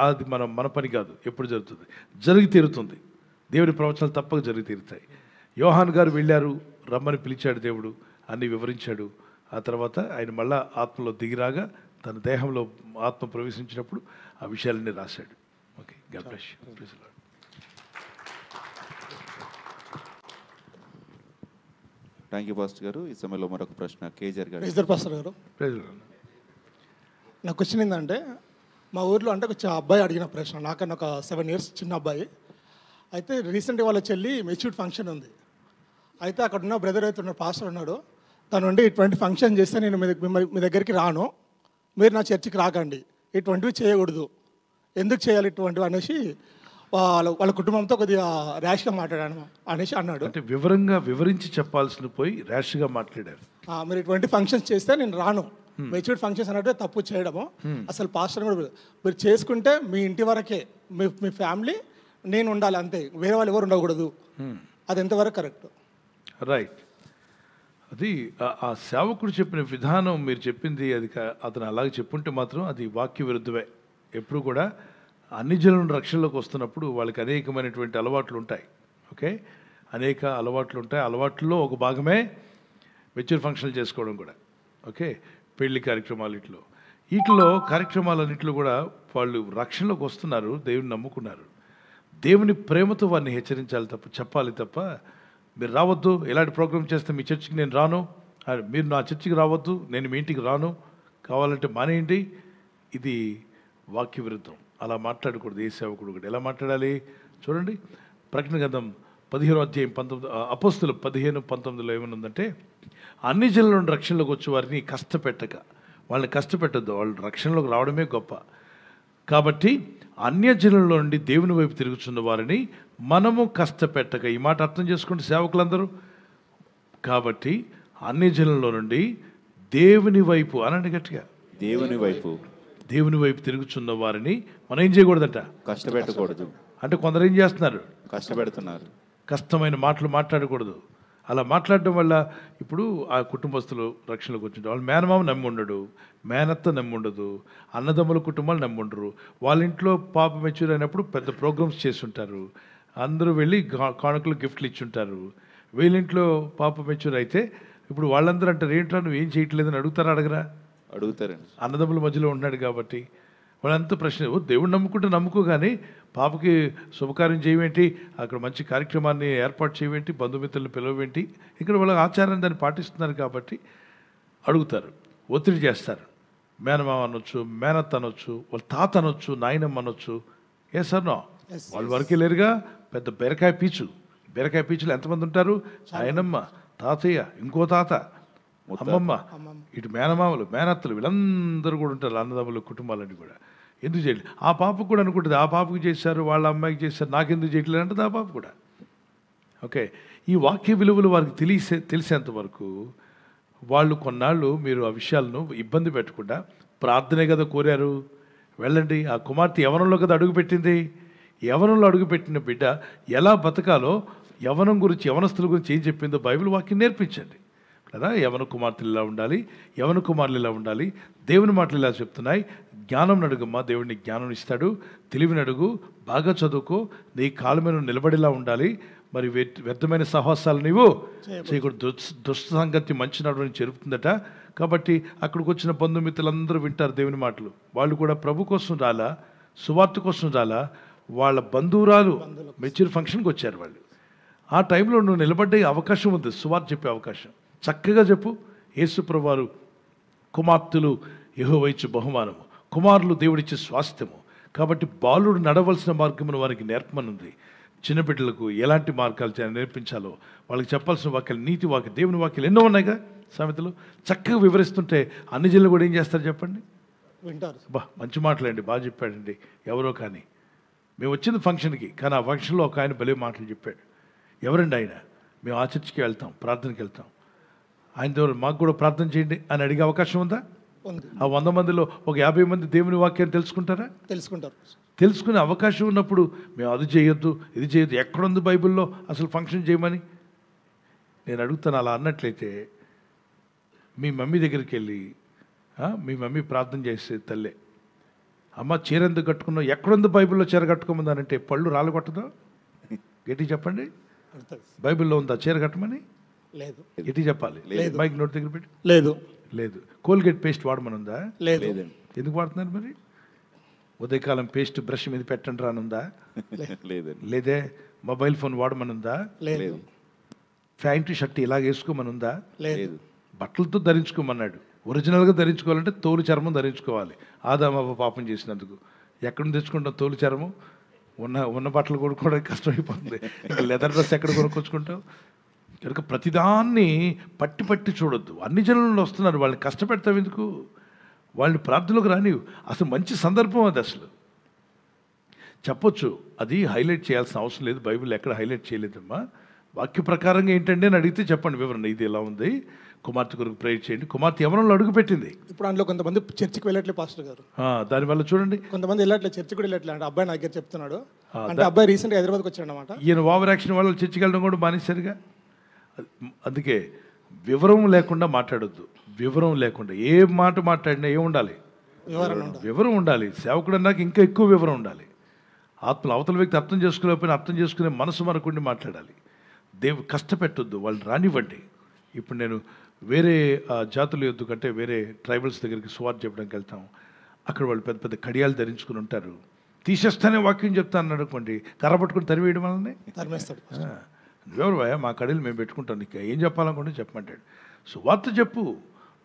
అది మన పని కాదు. ఎప్పుడు జరుగుతుంది, జరిగి తీరుతుంది. దేవుడి ప్రవచనాలు తప్పక జరిగి తీరుతాయి. యోహాన్ గారు వెళ్ళారు, రమ్మని పిలిచాడు దేవుడు, అన్ని వివరించాడు. ఆ తర్వాత ఆయన మళ్ళా ఆత్మలో దిగిరాగా తన దేహంలో ఆత్మ ప్రవేశించినప్పుడు ఆ విషయాలన్నీ రాశాడు. Okay, God bless you. Praise the Lord. Thank you pastor గారు. ఈ సమయంలో మరొక ప్రశ్న కేజీఆర్ గారు. పాస్టర్ గారు, ప్రైజ్ ది లార్డ్. నా క్వశ్చన్ ఏంటంటే, మా ఊర్లో అంటే ఒక అబ్బాయి అడిగిన ప్రశ్న, నాకన్నా ఒక 7 years చిన్న అబ్బాయి. అయితే రీసెంట్గా వాళ్ళ చెల్లి మెచ్యూర్డ్ ఫంక్షన్ ఉంది. అయితే అక్కడ ఉన్న బ్రదర్ అయితే ఉన్న పాస్టర్ ఉన్నాడు, తను ఉండి ఇటువంటి ఫంక్షన్ చేస్తే నేను మీ దగ్గరికి రాను, మీరు నా చర్చికి రాకండి, ఇటువంటివి చేయకూడదు, ఎందుకు చేయాలి ఇటువంటివి అనేసి వాళ్ళ కుటుంబంతో కొద్దిగా ర్యాష్గా మాట్లాడాను అనేసి అన్నాడు. అంటే వివరించి చెప్పాల్సిన పోయి ర్యాష్గా మాట్లాడారు. మీరు ఇటువంటి ఫంక్షన్స్ చేస్తే నేను రాను, మెచ్యూర్డ్ ఫంక్షన్స్ అన్నట్టు తప్పు చేయడము. అసలు పాస్టర్ కూడా మీరు చేసుకుంటే మీ ఇంటి వరకే, మీ ఫ్యామిలీ నేను ఉండాలి అంతే, వేరే వాళ్ళు ఎవరు ఉండకూడదు. అది ఎంతవరకు కరెక్ట్? రైట్. అది ఆ సేవకుడు చెప్పిన విధానం మీరు చెప్పింది అది అతను అలాగే చెప్పుంటే మాత్రం అది వాక్య విరుద్ధమే. ఎప్పుడు కూడా అన్ని జనులను రక్షణలోకి వస్తున్నప్పుడు వాళ్ళకి అనేకమైనటువంటి అలవాట్లు ఉంటాయి. ఓకే, అనేక అలవాట్లు ఉంటాయి. అలవాట్లలో ఒక భాగమే మెచ్యూర్ ఫంక్షన్లు చేసుకోవడం కూడా. ఓకే, పెళ్లి కార్యక్రమాలు వీటిలో కార్యక్రమాలన్నింటిలో కూడా వాళ్ళు రక్షణలోకి వస్తున్నారు, దేవుని నమ్ముకున్నారు. దేవుని ప్రేమతో వారిని హెచ్చరించాలి తప్ప, చెప్పాలి తప్ప, మీరు రావద్దు, ఎలాంటి ప్రోగ్రామ్ చేస్తే మీ చర్చికి నేను రాను, మీరు నా చర్చికి రావద్దు, నేను మీ ఇంటికి రాను, కావాలంటే మానేయండి, ఇది వాక్య విరుద్ధం. అలా మాట్లాడకూడదు. ఏ సేవకుడు కూడా ఎలా మాట్లాడాలి చూడండి. ప్రకటన గ్రంథం 15:19 అపోస్తులు 15:19 ఏమనుందంటే, అన్ని జనుల నుండి రక్షణలోకి వచ్చే వారిని కష్టపెట్టక, వాళ్ళని కష్టపెట్టద్దు, వాళ్ళు రక్షణలోకి రావడమే గొప్ప. కాబట్టి అన్యజనుల నుండి దేవుని వైపు తిరుగుతున్న వారిని మనము కష్టపెట్టక, ఈ మాట అర్థం చేసుకోండి సేవకులందరూ. కాబట్టి అన్యజనుల నుండి దేవుని వైపు అనండి గట్టిగా, దేవుని వైపు తిరుగుతున్న వారిని మనం ఏం చేయకూడదట, కష్టపెట్టకూడదు. అంటే కొందరు ఏం చేస్తున్నారు, కష్టపెడుతున్నారు, కష్టమైన మాటలు మాట్లాడకూడదు. అలా మాట్లాడడం వల్ల ఇప్పుడు ఆ కుటుంబస్తులు రక్షణలోకి వచ్చింటారు. వాళ్ళు మేనమామ నమ్మి ఉండడు, మేనత్త నమ్మి ఉండదు, అన్నదమ్ముల కుటుంబాలు నమ్మి ఉండరు. వాళ్ళ ఇంట్లో పాప మెచ్యూర్ అయినప్పుడు పెద్ద ప్రోగ్రామ్స్ చేస్తుంటారు, అందరూ వెళ్ళి కానుకలు గిఫ్ట్లు ఇచ్చుంటారు. వీళ్ళింట్లో పాప మెచ్యూర్ అయితే ఇప్పుడు వాళ్ళందరూ అంటారు, ఏంట్రా నువ్వు ఏం చేయట్లేదని అడుగుతారా, అడుగుతారండి. అన్నదమ్ముల మధ్యలో ఉన్నాడు కాబట్టి వాళ్ళంతా ప్రశ్న, దేవుడు నమ్ముకుంటే నమ్ముకో, కానీ పాపకి శుభకార్యం చేయవేంటి, అక్కడ మంచి కార్యక్రమాన్ని ఏర్పాటు చేయవేంటి, బంధుమిత్రులను పిలవేంటి, ఇక్కడ వాళ్ళ ఆచారాన్ని దాన్ని పాటిస్తున్నారు కాబట్టి అడుగుతారు, ఒత్తిడి చేస్తారు. మేనమామ అనొచ్చు, మేనత్ అనొచ్చు, వాళ్ళ తాత అనొచ్చు, నాయనమ్మ అనొచ్చు. ఏ సార్ నో, వాళ్ళ వరకే లేరుగా, పెద్ద బీరకాయ పీచులు ఎంతమంది ఉంటారు, నాయనమ్మ, తాతయ్య, ఇంకో తాత, అమ్మమ్మ, ఇటు మేనమామలు, మేనత్తలు, వీళ్ళందరూ కూడా ఉంటారు, అన్నదమ్ముల కుటుంబాలన్నీ కూడా. ఎందుకు చేయలేదు, ఆ పాపకు కూడా అనుకుంటుంది, ఆ పాపకు చేశారు, వాళ్ళ అమ్మాయికి చేశారు, నాకెందుకు చేయట్లేదు అంటది ఆ పాప కూడా. ఓకే, ఈ వాక్య విలువలు వారికి తెలిసేంత వరకు వాళ్ళు కొన్నాళ్ళు మీరు ఆ విషయాలను ఇబ్బంది పెట్టకుండా, ప్రార్థనే కదా కోరారు, వెళ్ళండి. ఆ కుమార్తె యవనంలో కదా అడుగుపెట్టింది, యవనంలో అడుగుపెట్టిన బిడ్డ ఎలా బతకాలో, యవనం గురించి, యవనస్తుల గురించి ఏం చెప్పిందో బైబిల్ వాక్యం నేర్పించండి కదా. యవన కుమార్తెలు ఇలా ఉండాలి, యవన కుమారులు ఇలా ఉండాలి, దేవుని మాటలు ఇలా చెప్తున్నాయి. జ్ఞానం అడుగమ్మా, దేవుడిని జ్ఞానం ఇస్తాడు. తెలివిని అడుగు, బాగా చదువుకో, నీ కాళ్ళ మీద నిలబడేలా ఉండాలి. మరి వ్యర్థమైన సాహసాలు నీవు చేయకూడదు, దుష్ట సంగతి మంచి నడువని చెరుపుతుందట. కాబట్టి అక్కడికి వచ్చిన బంధుమిత్రులందరూ వింటారు దేవుని మాటలు. వాళ్ళు కూడా ప్రభు కోసం రాలా, సువార్త కోసం రాలా, వాళ్ళ బంధువురాలు మెచ్యూర్ ఫంక్షన్కి వచ్చారు వాళ్ళు. ఆ టైంలో నువ్వు నిలబడ్డే అవకాశం ఉంది, సువార్త చెప్పే అవకాశం. చక్కగా చెప్పు. యేసు ప్రభువారు కుమార్తెలు యెహోవా ఇచ్చు బహుమానము, కుమారులు దేవుడిచ్చే స్వాస్థ్యము. కాబట్టి బాలుడు నడవలసిన మార్గమును వారికి నేర్పమనుంది. చిన్నబిడ్డలకు ఎలాంటి మార్గాలు నేర్పించాలో వాళ్ళకి చెప్పాల్సిన వాక్యాలు, నీతి వాక్యం, దేవుని వాక్యాలు ఎన్నో ఉన్నాయిగా సామెతలు. చక్కగా వివరిస్తుంటే అన్ని జిల్లాలు కూడా ఏం చేస్తారు చెప్పండి, వింటారు. మంచి మాటలండి, బాగా చెప్పాడండి ఎవరో. కానీ మేము వచ్చింది ఫంక్షన్కి, కానీ ఆ ఫంక్షన్లో ఒక ఆయన భలే మాటలు చెప్పాడు. ఎవరండి ఆయన? మేము ఆ చర్చికి వెళ్తాం, ప్రార్థనకి వెళ్తాం, ఆయన ద్వారా మాకు కూడా ప్రార్థన చేయండి అని అడిగే అవకాశం ఉందా? ఆ 100 మందిలో ఒక 50 మంది దేవుని వాక్యాన్ని తెలుసుకుంటారా? తెలుసుకునే అవకాశం ఉన్నప్పుడు మేము అది చేయొద్దు, ఇది చేయొద్దు, ఎక్కడుంది బైబిల్లో అసలు ఫంక్షన్ చేయమని? నేను అడుగుతాను. అలా అన్నట్లయితే మీ మమ్మీ దగ్గరికి వెళ్ళి, మీ మమ్మీ ప్రార్థన చేసే తల్లే, అమ్మ చీర ఎందుకు కట్టుకున్నావు, ఎక్కడుంది బైబిల్లో చీర కట్టుకోమన్నానంటే పళ్ళు రాళ్ళు కొట్టదా? గట్టి చెప్పండి, బైబిల్లో ఉందా చీర కట్టమని? లేదు. గట్టి చెప్పాలి. బైక్ నోటి దగ్గర పెట్టి లేదు. కోల్గేట్ పేస్ట్ వాడమనుందా? లేదు. ఎందుకు వాడుతున్నారు మరి? ఉదయకాలం పేస్ట్ బ్రష్ మీద పెట్టండి రానుందా? లేదే. మొబైల్ ఫోన్ వాడమనుందా? లేదు. ప్యాంటు షర్ట్ ఇలాగ వేసుకోమనుందా? లేదు. బట్టలతో ధరించుకోమన్నాడు. ఒరిజినల్గా ధరించుకోవాలంటే తోలు చర్మం ధరించుకోవాలి. ఆదామ పాపం చేసినందుకు ఎక్కడ తెచ్చుకుంటాం తోలు చర్మం? ఉన్న బట్టలు కొనుక్కోవడానికి కష్టమైపోతుంది. ఇంకా లెదర్ డ్రెస్ ఎక్కడ కొనుక్కొచ్చుకుంటావు? కనుక ప్రతిదాన్ని పట్టి చూడొద్దు. అన్ని జనులు వస్తున్నారు, వాళ్ళని కష్టపెడతావు ఎందుకు? వాళ్ళని ప్రార్థనలోకి రానివు. అసలు మంచి సందర్భం అది. అసలు చెప్పొచ్చు, అది హైలైట్ చేయాల్సిన అవసరం లేదు. బైబిల్ ఎక్కడ హైలైట్ చేయలేదమ్మా. వాక్య ప్రకారంగా ఏంటండి అని అడిగితే చెప్పండి వివరణ. ఇది ఎలా ఉంది, కుమార్తె కొరకు ప్రేయర్ చేయండి. కుమార్తె ఎవరంలో అడుగు పెట్టింది. ఇప్పుడు అందులో కొంతమంది చర్చికి వెళ్ళట్లేదు పాస్టర్ గారు. దానివల్ల చూడండి, కొంతమంది వెళ్ళట్లేదు, చర్చి కూడా వెళ్ళట్లేదు. అంటే అబ్బాయి నా దగ్గర చెప్తున్నాడు. అంటే అబ్బాయి రీసెంట్గా హైదరాబాద్కి వచ్చాడు అనమాట. ఈయన ఓవర్ యాక్షన్ వల్ల చర్చికి వెళ్ళడం కూడా మానేశారుగా. అందుకే వివరం లేకుండా మాట్లాడొద్దు. వివరం లేకుండా ఏ మాట మాట్లాడినా ఏముండాలి? వివరం ఉండాలి. సేవకుడు అన్నాక ఇంకా ఎక్కువ వివరం ఉండాలి. అవతల వ్యక్తి అర్థం చేసుకోలేకపోయినా అర్థం చేసుకునే మనసు మనకుండి మాట్లాడాలి. కష్టపెట్టొద్దు, వాళ్ళు రానివ్వండి. ఇప్పుడు నేను వేరే జాతుల యొద్దు కంటే వేరే ట్రైబల్స్ దగ్గరికి సువార్త చెప్పడానికి వెళ్తాం. అక్కడ వాళ్ళు పెద్ద పెద్ద కడియాలు ధరించుకుని ఉంటారు. తీసేస్తానే వాక్యం చెప్తాను అనుకోండి, కర్ర పట్టుకుని తరివేయడం వల్లనే తరిమేస్తాడు. నువ్వెవరు భయ, మా కడీలు మేము పెట్టుకుంటాం, నీకు ఏం చెప్పాలనుకుంటే చెప్పమంటాడు. సువార్త చెప్పు.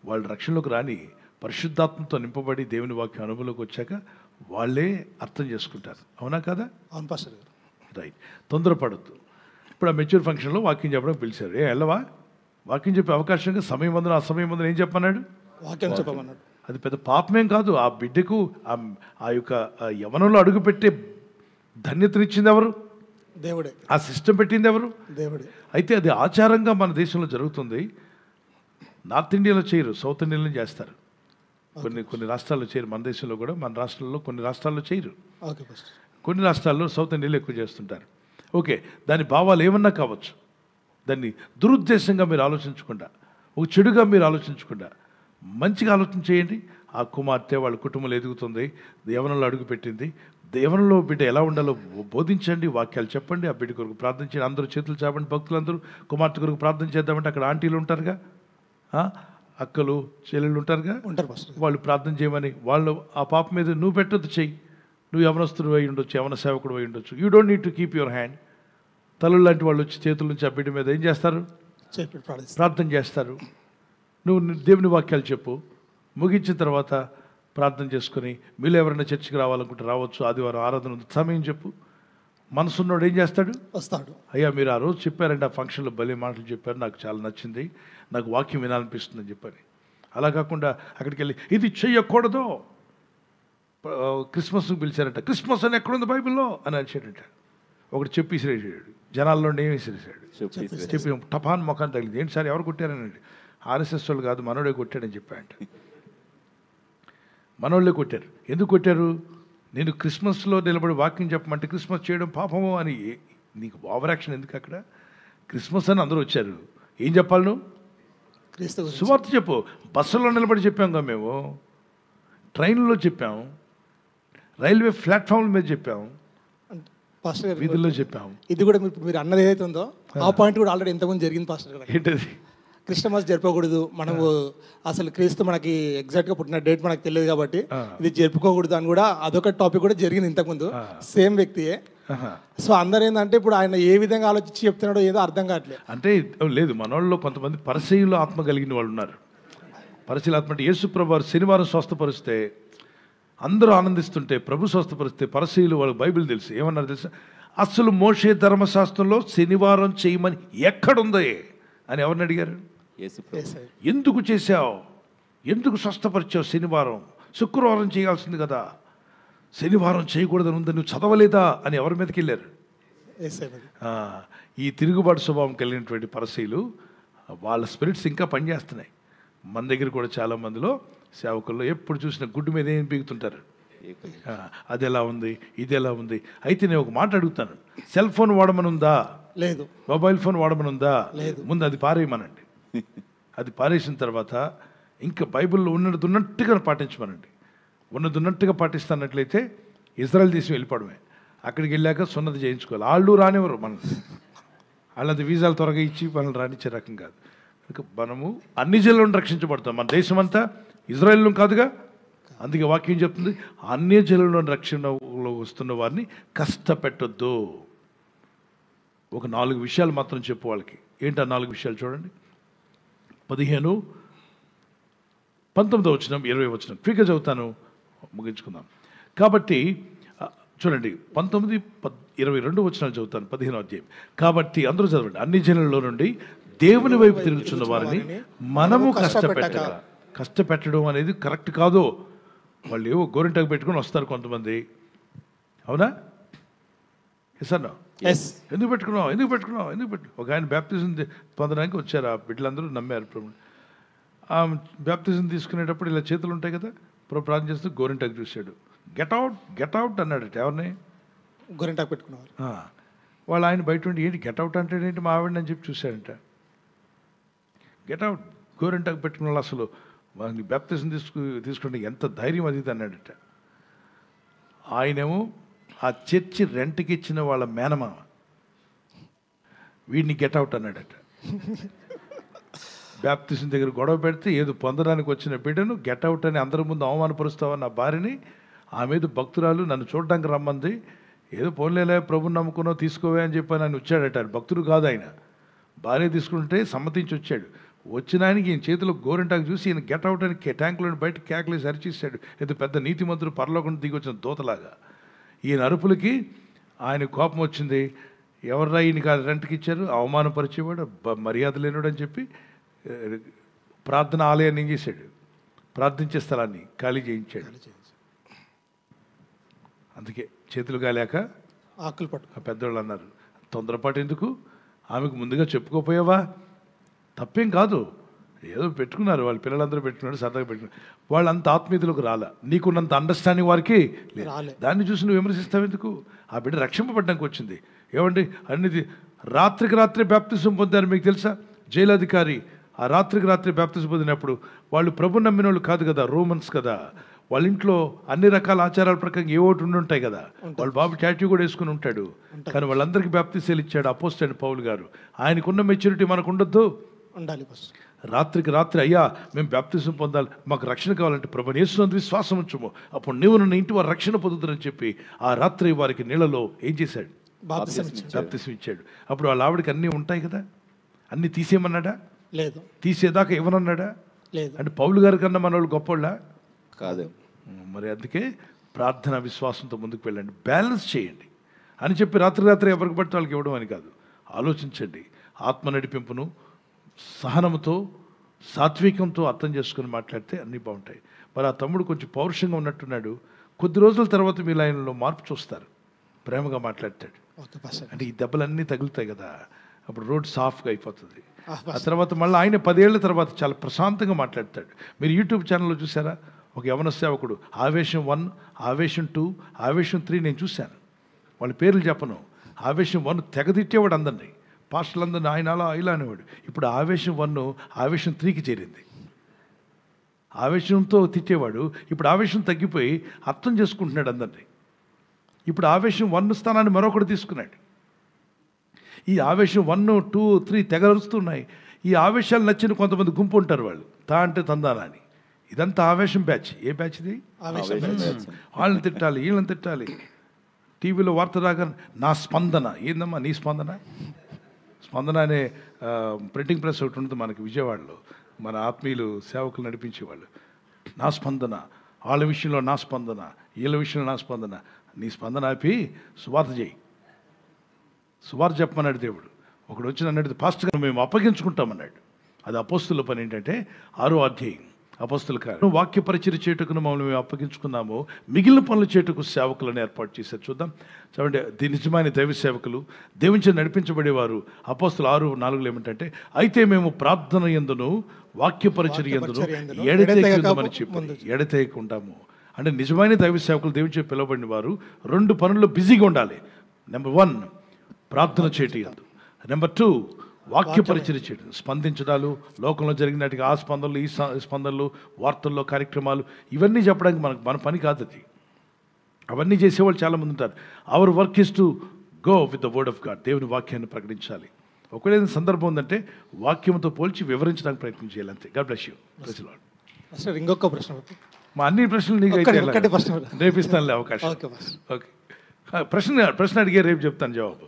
వాళ్ళు రక్షణలోకి రాని, పరిశుద్ధాత్మతో నింపబడి దేవుని వాక్యం అనుభవంలోకి వచ్చాక వాళ్ళే అర్థం చేసుకుంటారు. అవునా కదా? అవును పాస్టర్ గారు. రైట్. తొందరపడద్దు. ఇప్పుడు ఆ మెచ్యూర్ ఫంక్షన్లో వాక్యం చెప్పడం పిలిచారు. వెళ్ళవా? వాక్యం చెప్పే అవకాశంగా సమయం ముందు అసమయం ముందు ఏం చెప్పన్నాడు? వాక్యం చెప్పమన్నాడు. అది పెద్ద పాపమేం కాదు. ఆ బిడ్డకు ఆ యొక్క యవనంలో అడుగుపెట్టే ధన్యతనిచ్చింది ఎవరు? దేవుడే. ఆ సిస్టమ్ పెట్టింది ఎవరు? దేవుడే. అయితే అది ఆచారంగా మన దేశంలో జరుగుతుంది. నార్త్ ఇండియాలో చేయరు, సౌత్ ఇండియాలో చేస్తారు. కొన్ని రాష్ట్రాల్లో చేయరు. మన దేశంలో కూడా, మన రాష్ట్రాల్లో కొన్ని రాష్ట్రాల్లో చేయరు. Okay pastor. కొన్ని రాష్ట్రాల్లో సౌత్ ఇండియాలో ఎక్కువ చేస్తుంటారు. ఓకే, దాని భావాలు ఏమన్నా కావచ్చు. దాన్ని దురుద్దేశంగా మీరు ఆలోచించకుండా, ఒక చెడుగా మీరు ఆలోచించకుండా మంచిగా ఆలోచన చేయండి. ఆ కుమార్తె వాళ్ళ కుటుంబంలో ఎదుగుతుంది, యవనంలో అడుగుపెట్టింది. యవనంలో బిడ్డ ఎలా ఉండాలో బోధించండి, వాక్యాలు చెప్పండి, ఆ బిడ్డ కొరకు ప్రార్థించండి. అందరూ చేతులు చాపండి. భక్తులందరూ కుమార్తె కొరకు ప్రార్థన చేద్దామంటే అక్కడ ఆంటీలు ఉంటారుగా, అక్కలు చెల్లెళ్ళు ఉంటారుగా, ఉంటారు పాస్టర్. వాళ్ళు ప్రార్థన చేయమని వాళ్ళు ఆ పాప మీద నువ్వు పెట్టొద్దు చెయ్యి. నువ్వు యవనస్తుడు అయి ఉండొచ్చు, యవన సేవకుడు అయి ఉండొచ్చు. You don't need to keep your hand. తల్లులు లాంటి వాళ్ళు వచ్చి చేతుల నుంచి ఆ బిడ్డ మీద ఏం చేస్తారు? ప్రార్థన చేస్తారు. నువ్వు దేవుని వాక్యాలు చెప్పు. ముగించిన తర్వాత ప్రార్థన చేసుకొని మీరు ఎవరైనా చర్చికి రావాలనుకుంటే రావచ్చు. ఆదివారం ఆరాధన సమయం చెప్పు. మనసున్నోడు ఏం చేస్తాడు? వస్తాడు. అయ్యా మీరు ఆ రోజు చెప్పారంటే ఆ ఫంక్షన్లో భలే మాటలు చెప్పారు, నాకు చాలా నచ్చింది, నాకు వాక్యం వినాలనిపిస్తుందని చెప్పని. అలా కాకుండా అక్కడికి వెళ్ళి ఇది చెయ్యకూడదు. క్రిస్మస్కి పిలిచారంట, క్రిస్మస్ అని ఎక్కడుంది బైబిల్లో అని అడిచాడంట. ఒకటి చెప్పి విసిరేసాడు. జనాల్లో ఏమి విసిరేసాడు? చెప్పి టపాన్ మొఖాన్ని తగిలింది. ఏంటి సార్ ఎవరు కొట్టారనండి? ఆర్ఎస్ఎస్ వాళ్ళు కాదు, మనోడే కొట్టాడని చెప్పాడంట. మనోళ్ళే కొట్టారు. ఎందుకు కొట్టారు? నేను క్రిస్మస్లో నిలబడి వాక్యం చెప్పమంటే క్రిస్మస్ చేయడం పాపము అని. నీకు ఓవర్ యాక్షన్ ఎందుకు? అక్కడ క్రిస్మస్ అని అందరూ వచ్చారు, ఏం చెప్పాలి నువ్వు? సువార్త చెప్పు. బస్సులో నిలబడి చెప్పాం కదా మేము, ట్రైన్లో చెప్పాం, రైల్వే ప్లాట్ఫామ్ల మీద చెప్పాం, పాస్టర్ గారు వీధుల్లో చెప్పాం. ఇది కూడా మీరు అన్నది ఏదైతే ఉందో ఆ పాయింట్ కూడా ఆల్రెడీ ఎంతమంది జరిగింది పాస్టర్ గారు. ఏంటది? క్రిస్టమస్ జరుపుకోకూడదు, మనము అసలు క్రీస్తు మనకి ఎగ్జాక్ట్గా పుట్టిన డేట్ మనకు తెలియదు కాబట్టి ఇది జరుపుకోకూడదు అని కూడా అదొక టాపిక్ కూడా జరిగింది ఇంతకుముందు. సేమ్ వ్యక్తియే. సో అందరు ఏంటంటే ఇప్పుడు ఆయన ఏ విధంగా ఆలోచించి చెప్తున్నాడో ఏదో అర్థం కావట్లేదు. అంటే లేదు, మనోళ్ళలో కొంతమంది పరిసయ్యులు ఆత్మ కలిగిన వాళ్ళు ఉన్నారు. పరిశీల ఆత్మ అంటే యేసు ప్రభు వారు శనివారం స్వస్థపరిస్తే అందరూ ఆనందిస్తుంటే, ప్రభు స్వస్థపరిస్తే పరిసయ్యులు వాళ్ళకి బైబిల్ తెలుసు. ఏమన్నారు తెలుసా? అసలు మోషే ధర్మశాస్త్రంలో శనివారం చేయమని ఎక్కడుందో అని ఎవరిని అడిగారు? ఎందుకు చేశావు? ఎందుకు స్వస్థపరిచావు? శనివారం, శుక్రవారం చేయాల్సింది కదా, శనివారం చేయకూడదని ఉందని నువ్వు చదవలేదా అని ఎవరి మీదకి వెళ్ళారు? ఈ తిరుగుబాటు స్వభావం కలిగినటువంటి పరిసయ్యులు, వాళ్ళ స్పిరిట్స్ ఇంకా పనిచేస్తున్నాయి. మన దగ్గర కూడా చాలా మందిలో సేవకుల్లో ఎప్పుడు చూసిన గుడ్డు మీద ఏం పీగుతుంటారు. అది ఎలా ఉంది, ఇది ఎలా ఉంది. అయితే నేను ఒక మాట అడుగుతాను, సెల్ ఫోన్ వాడమనుందా? లేదు. మొబైల్ ఫోన్ వాడమనుందా? లేదు. ముందు అది పారేయమనండి. అది పారేసిన తర్వాత ఇంకా బైబిల్లో ఉన్నట్టుగా పాటించమనండి. ఉన్నట్టుగా పాటిస్తున్నట్లయితే ఇజ్రాయెల్ దేశం వెళ్ళిపోవడమే. అక్కడికి వెళ్ళాక సున్నతి చేయించుకోవాలి. వాళ్ళు రానివ్వరు మనం, వాళ్ళది వీసాలు త్వరగా ఇచ్చి మనల్ని రానిచ్చే రకం కాదు. మనము అన్ని జనులను రక్షించబడతాం. మన దేశం అంతా ఇజ్రాయెల్ కాదుగా. అందుకే వాక్యం చెప్తుంది, అన్ని జనులను రక్షణలో వస్తున్న వారిని కష్టపెట్టొద్దు. ఒక 4 విషయాలు మాత్రం చెప్పు వాళ్ళకి. ఏంటి ఆ 4 విషయాలు? చూడండి, 15, 19 వచనం, 20 వచనం. క్విక్గా చదువుతాను, ముగించుకుందాం. కాబట్టి చూడండి, 19, 22 వచనాలు చదువుతాను. 15వ అధ్యాయం. కాబట్టి అందరూ చదవండి. అన్ని జనులలో నుండి దేవుని వైపు తిరుగుతున్న వారిని మనము కష్టపెట్టడం అనేది కరెక్ట్ కాదు. వాళ్ళు ఏవో గోరింటాకు పెట్టుకొని వస్తారు కొంతమంది, అవునా? ఎసన్నా ఎందుకు పెట్టుకున్నావు? ఒక ఆయన బ్యాప్టిజం పొందడానికి వచ్చారు. ఆ బిడ్డలందరూ నమ్మారు. ఆ బ్యాప్టిజం తీసుకునేటప్పుడు ఇలా చేతులు ఉంటాయి కదా, ప్రార్థన చేస్తూ గోరింటాకు చూశాడు. గెట్ అవుట్ అన్నాడు. ఎవరిని? గోరింటాకు పెట్టుకున్నారు. వాళ్ళు ఆయన బయట ఉండి ఏంటి గెట్ అవుట్ అంటే ఏంటి మా ఆవిడని అని చెప్పి చూశాడంట. Get out. గోరింటాకు పెట్టుకున్న వాళ్ళు అసలు వాళ్ళని బ్యాప్టిజం తీసుకుంటే ఎంత ధైర్యం అది ఇది అన్నాడట. ఆయనేమో ఆ చర్చి రెంట్కి ఇచ్చిన వాళ్ళ మేనమామ వీడిని గెట్ అవుట్ అన్నాడట. బ్యాప్టిజం దగ్గర గొడవ పెడితే ఏదో పొందడానికి వచ్చిన బిడ్డను గెట్ అవుట్ అని అందరి ముందు అవమానపరుస్తావా నా భార్యని, ఆమె మీద భక్తురాలు నన్ను చూడడానికి రమ్మంది, ఏదో పోన్లేలే ప్రభుని నమ్ముకున్నావు తీసుకోవే అని చెప్పి ఆయన వచ్చాడట. భక్తుడు కాదు ఆయన, భార్య తీసుకుంటే సమ్మతించి వచ్చాడు. వచ్చిన ఆయనకి ఈయన చేతిలో గోరింటాకు చూసి ఈయన గెట్ అవుట్ అని ట్యాంకులను బయట కేకలేసి అరిచేసాడు. ఏదో పెద్ద నీతిమంతుడు పరలోకం దిగి వచ్చిన దూతలాగా. ఈయన అరుపులకి ఆయన కోపం వచ్చింది. ఎవర్రా ఈయనకి రెంట్కి ఇచ్చారు, అవమానపరిచేవాడు, మర్యాద లేనివాడు అని చెప్పి ప్రార్థన ఆలయాన్ని ఏం చేశాడు, ప్రార్థించే స్థలాన్ని ఖాళీ చేయించాడు. అందుకే చేతులు కాలేక ఆకులు పట్టు ఆ పెద్దవాళ్ళు అన్నారు, తొందరపాటు ఎందుకు, ఆమెకు ముందుగా చెప్పుకోపోయావా, తప్పేం కాదు, ఏదో పెట్టుకున్నారు వాళ్ళ పిల్లలందరూ పెట్టుకున్నారు, సరదాగా పెట్టుకున్నారు. వాళ్ళు అంత ఆత్మీయతలకు రాలా, నీకున్నంత అండర్స్టాండింగ్ వారికి లేదు. దాన్ని చూసి నువ్వు విమర్శిస్తావు ఎందుకు? ఆ బిడ్డ రక్షింపబడ్డానికి వచ్చింది. ఏమండి అన్నిది రాత్రికి రాత్రే బ్యాప్తిజం పొందారు. మీకు తెలుసా, జైలధికారి ఆ రాత్రికి రాత్రి బ్యాప్తిజం పొందినప్పుడు వాళ్ళు ప్రభు నమ్మిన వాళ్ళు కాదు కదా, రోమన్స్ కదా, వాళ్ళ ఇంట్లో అన్ని రకాల ఆచారాల ప్రకారం ఏ ఒకటి ఉండుంటాయి కదా, వాళ్ళ బాబు టాటూ కూడా వేసుకుని ఉంటాడు. కానీ వాళ్ళందరికీ బ్యాప్తిసాలు ఇచ్చాడు అపోస్తలుడైన పౌలు గారు. ఆయనకున్న మెచ్యూరిటీ మనకు ఉండొద్దు? ఉండాలి. రాత్రికి రాత్రి అయ్యా మేము బ్యాప్తిజం పొందాలి, మాకు రక్షణ కావాలంటే ప్రభుని యేసునందు విశ్వాసం ఉంచుము, అప్పుడు నీవు నన్ను ఇంటి వారు రక్షణ పొందుతారని చెప్పి ఆ రాత్రి వారికి నీళ్ళలో ఏం చేశాడు, బాప్తిజం ఇచ్చాడు. అప్పుడు వాళ్ళ ఆవిడకి అన్నీ ఉంటాయి కదా, అన్నీ తీసేయమన్నాడా? లేదు. తీసేదాకా ఇవ్వనన్నాడా? లేదు. అంటే పౌలు గారి కన్నా మన వాళ్ళు గొప్పవాళ్ళ కాదు. మరి అందుకే ప్రార్థన విశ్వాసంతో ముందుకు వెళ్ళండి, బ్యాలెన్స్ చేయండి అని చెప్పి రాత్రి రాత్రి ఎవరికి పడితే వాళ్ళకి ఇవ్వడం అని కాదు. ఆలోచించండి, ఆత్మ నడిపింపును సహనంతో సాత్వికంతో అర్థం చేసుకుని మాట్లాడితే అన్నీ బాగుంటాయి. మరి ఆ తమ్ముడు కొంచెం పౌరుషంగా ఉన్నట్టున్నాడు. కొద్ది రోజుల తర్వాత మీరు ఆయనలో మార్పు చూస్తారు, ప్రేమగా మాట్లాడతాడు. అంటే ఈ దెబ్బలన్నీ తగులుతాయి కదా, అప్పుడు రోడ్ సాఫ్ట్గా అయిపోతుంది. ఆ తర్వాత మళ్ళీ ఆయన 10 ఏళ్ల తర్వాత చాలా ప్రశాంతంగా మాట్లాడతాడు. మీరు యూట్యూబ్ ఛానల్లో చూసారా, ఒక యవన సేవకుడు ఆవేశం 1, ఆవేశం 2, ఆవేశం 3 నేను చూశాను. వాళ్ళ పేర్లు చెప్పను. ఆవేశం 1 తెగదిట్టేవాడు అందరినీ, పాస్టర్లందరినీ ఆయన అలా ఇలా అనేవాడు. ఇప్పుడు ఆవేశం 1 ఆవేశం 3కి చేరింది. ఆవేశంతో తిట్టేవాడు ఇప్పుడు ఆవేశం తగ్గిపోయి అర్థం చేసుకుంటున్నాడు అందరినీ. ఇప్పుడు ఆవేశం 1 స్థానాన్ని మరొకటి తీసుకున్నాడు. ఈ ఆవేశం 1, 2, 3 తెగరుస్తున్నాయి. ఈ ఆవేశాలు నచ్చిన కొంతమంది గుంపు ఉంటారు, వాళ్ళు తా అంటే తందానా అని. ఇదంతా ఆవేశం బ్యాచ్. ఏ బ్యాచ్ ఇది? వాళ్ళని తిట్టాలి, వీళ్ళని తిట్టాలి. టీవీలో వార్త రాగానే నా స్పందన, ఏందమ్మా నీ స్పందన? స్పందన అనే ప్రింటింగ్ ప్రెస్ ఒకటి ఉంటుంది మనకి విజయవాడలో, మన ఆత్మీయులు సేవకులు నడిపించేవాళ్ళు. నా స్పందన, వాళ్ళ విషయంలో నా స్పందన, వీళ్ళ విషయంలో నా స్పందన. నీ స్పందన ఆపి సువార్త చేయి, సువార్త చెప్పమన్నాడు దేవుడు. ఒకడు వచ్చి అన్నాడు, పాస్టర్ గారు మేము అప్పగించుకుంటామన్నాడు. అది అపోస్తుల పని. ఏంటంటే 6వ అధ్యాయం అపోస్తుల కార్యం. వాక్య పరిచర్య చేటుకును మమ్మల్ని మేము అప్పగించుకున్నాము, మిగిలిన పనులు చేటుకు సేవకులను ఏర్పాటు చేశారు. చూద్దాం చూడండి, నిజమైన దైవ సేవకులు దేవునిచే నడిపించబడేవారు. అపోస్తుల 6:4 ఏమిటంటే, అయితే మేము ప్రార్థన యందును వాక్య పరిచర్య యందును ఎడతెగకుందామని చెప్పి ఎడతెగకుంటాము. అంటే నిజమైన దైవ సేవకులు దేవునిచే పిలువబడిన వారు 2 పనుల్లో బిజీగా ఉండాలి. నెంబర్ 1 ప్రార్థన చేయటం యందు, నెంబర్ 2 వాక్య పరిచర్య చేయడం, స్పందించడాలు, లోకంలో జరిగినట్టుగా ఆ స్పందనలు ఈ స్పందనలు, వార్తల్లో కార్యక్రమాలు, ఇవన్నీ చెప్పడానికి మన పని కాదు అది. అవన్నీ చేసేవాళ్ళు చాలామంది ఉంటారు. Our work is to go with the word of God. దేవుని వాక్యాన్ని ప్రకటించాలి. ఒకవేళ ఏదైనా సందర్భం ఉందంటే వాక్యంతో పోల్చి వివరించడానికి ప్రయత్నం చేయాలి, అంతే. God bless you. Praise the Lord. Sir ఇంకొక ప్రశ్న. మా అన్ని ప్రశ్నలు నీకు అయితే రేపిస్తానులే అవకాశం. ఓకే, ప్రశ్న అడిగే రేపు చెప్తాను జవాబు.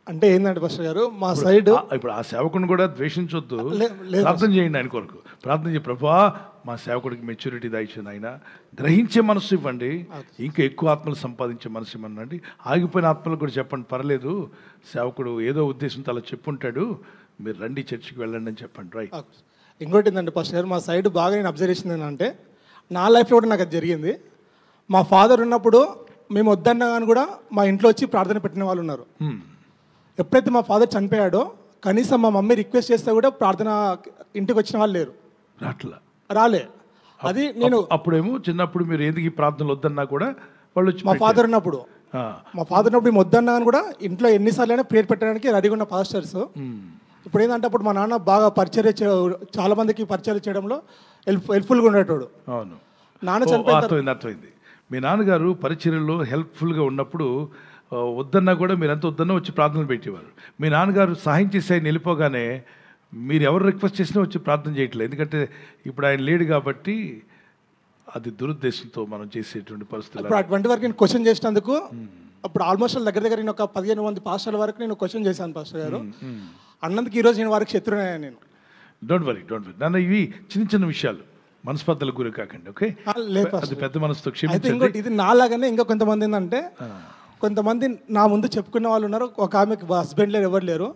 అంటే ఏంటంటే పాస్టర్ గారు మా సైడ్ ఇప్పుడు ఆ సేవకుని కూడా ద్వేషించొద్దు, ప్రార్థన చేయండి ఆయన కొరకు. ప్రార్థన చేయ, ప్రభువా మా సేవకుడికి మెచ్యూరిటీ దాయిచ్చింది, ఆయన గ్రహించే మనసు ఇవ్వండి, ఇంకా ఎక్కువ ఆత్మలు సంపాదించే మనసు ఇవ్వండి. ఆగిపోయిన ఆత్మలకు కూడా చెప్పండి, పర్లేదు సేవకుడు ఏదో ఉద్దేశంతో అలా చెప్పుంటాడు, మీరు రండి చర్చికి వెళ్ళండి అని చెప్పండి. రైట్. ఇంకోటి ఏంటంటే పాస్టర్ గారు, మా సైడ్ బాగా నేను అబ్జర్వ్ చేసింది ఏంటంటే, నా లైఫ్లో కూడా నాకు అది జరిగింది. మా ఫాదర్ ఉన్నప్పుడు మేము వద్దన్నా కానీ కూడా మా ఇంట్లో వచ్చి ప్రార్థన పెట్టిన వాళ్ళు ఉన్నారు. ఎప్పుడైతే మా ఫాదర్ చనిపోయాడో కనీసం మా మమ్మీ రిక్వెస్ట్ చేస్తే కూడా ప్రార్థన ఇంటికి వచ్చిన వాళ్ళు లేరు, రాలే. అది నేను అప్పుడేమో చిన్నప్పుడు మీరు ఎందుకు ఈ ప్రార్థనలు వద్దన్నా కూడా వాళ్ళు వచ్చి, మా ఫాదర్ ఉన్నప్పుడు మేము వద్దన్నా కానీ కూడా ఇంట్లో ఎన్నిసార్లు అయినా ప్రేయర్ పెట్టడానికి రెడీగా ఉన్న పాస్టర్స్ ఇప్పుడు ఏంటంటే అప్పుడు మా నాన్న బాగా చాలా మందికి పరిచయం చేయడంలో హెల్ప్ఫుల్గా ఉండేటోడు. అవును, నాన్న చనిపోయిన అర్థమైంది. మీ నాన్నగారు పరిచర్యలో హెల్ప్ఫుల్గా ఉన్నప్పుడు వద్దన్నా కూడా మీరు ఎంత వద్దన్నా వచ్చి ప్రార్థనలు పెట్టేవారు. మీ నాన్నగారు సహాయం చేసి ఆయన వెళ్ళిపోగానే మీరు ఎవరు రిక్వెస్ట్ చేసినా వచ్చి ప్రార్థన చేయట్లేదు, ఎందుకంటే ఇప్పుడు ఆయన లేడు కాబట్టి. అది దురుద్దేశంతో మనం చేసేటువంటి పరిస్థితులు. ఇప్పుడు అటువంటి వరకు నేను క్వశ్చన్ చేసినందుకు అప్పుడు ఆల్మోస్ట్ దగ్గర నేను ఒక 15 మంది పాస్టర్ల వరకు నేను క్వశ్చన్ చేశాను పాస్టర్ గారు. అన్నందుకు ఈరోజు నేను వారికి శత్రునయ్యాను నేను. డోంట్ వరీ నాన్న, ఇవి చిన్న చిన్న విషయాలు, మనస్పర్ధలకు గురి కాకండి. ఓకే, అది పెద్ద మనసుతో క్షమించండి. ఇంకోటి ఇది నాలాగానే ఇంకా కొంతమంది ఏంటంటే కొంతమంది నా ముందు చెప్పుకున్న వాళ్ళు ఉన్నారు. ఒక ఆమెకి హస్బెండ్ లేరు, ఎవరు లేరు.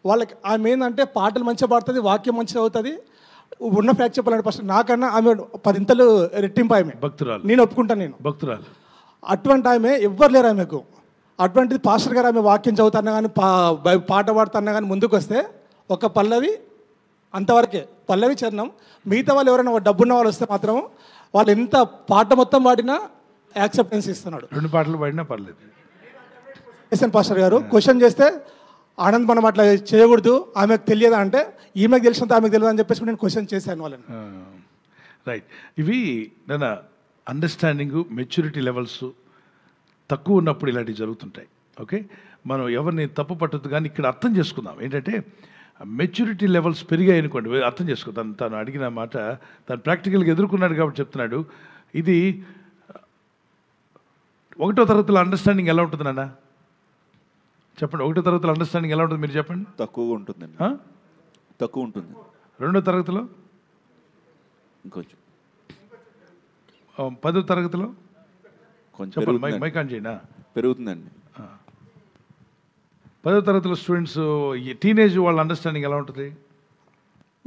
వాళ్ళకి ఆమె ఏంటంటే పాటలు మంచిగా పాడుతుంది, వాక్యం మంచిగా అవుతుంది. ఉన్న ఫ్యాక్ట్ చెప్పాలంటే ఫస్ట్ నాకన్నా ఆమె 10 ఇంతలు రెట్టింపు ఆమె భక్తురాలు. నేను ఒప్పుకుంటాను, నేను భక్తురాలు. అటువంటి ఆమె ఎవ్వరు లేరు ఆమెకు. అటువంటిది పాస్టర్ గారు ఆమె వాక్యం చదువుతున్నా కానీ పాట పాడుతున్నా కానీ ముందుకు వస్తే ఒక పల్లవి అంతవరకే, పల్లవి చరణం. మిగతా వాళ్ళు ఎవరైనా డబ్బున్న వాళ్ళు వస్తే మాత్రం వాళ్ళు ఎంత పాట మొత్తం పాడినా యాక్సెప్టెన్స్ ఇస్తున్నాడు. 2 పాటలు పాడినా పర్లేదు. ఎస్ఎన్ పాస్టర్ గారు క్వశ్చన్ చేస్తే ఆనంద్ మనం అట్లా చేయకూడదు, ఆమెకు తెలియదా అంటే ఈమెకు తెలిసినంత ఆమెకు తెలియదు అని చెప్పేసి నేను క్వశ్చన్ చేశాను వాళ్ళని. రైట్, ఇవి నా అండర్స్టాండింగ్ మెచ్యూరిటీ లెవెల్స్ తక్కువ ఉన్నప్పుడు ఇలాంటివి జరుగుతుంటాయి. ఓకే, మనం ఎవరిని తప్పు పట్టద్దు, కానీ ఇక్కడ అర్థం చేసుకుందాం ఏంటంటే మెచ్యూరిటీ లెవెల్స్ పెరిగాయి అనుకోండి, అర్థం చేసుకో. తను అడిగిన మాట తను ప్రాక్టికల్గా ఎదుర్కొన్నాడు కాబట్టి చెప్తున్నాడు. ఇది 1వ తరగతిలో అండర్స్టాండింగ్ ఎలా ఉంటుంది నాన్న చెప్పండి? 1వ తరగతిలో అండర్స్టాండింగ్ ఎలా ఉంటుంది మీరు చెప్పండి? తక్కువగా ఉంటుందండి. తక్కువ ఉంటుంది. 2వ తరగతిలో ఇంకొంచెం. 10వ తరగతిలో కొంచెం మైక్ ఆన్ చేయండి. పెరుగుతుందండి. 10వ తరగతిలో స్టూడెంట్స్ టీనేజ్ వాళ్ళ అండర్స్టాండింగ్ ఎలా ఉంటుంది?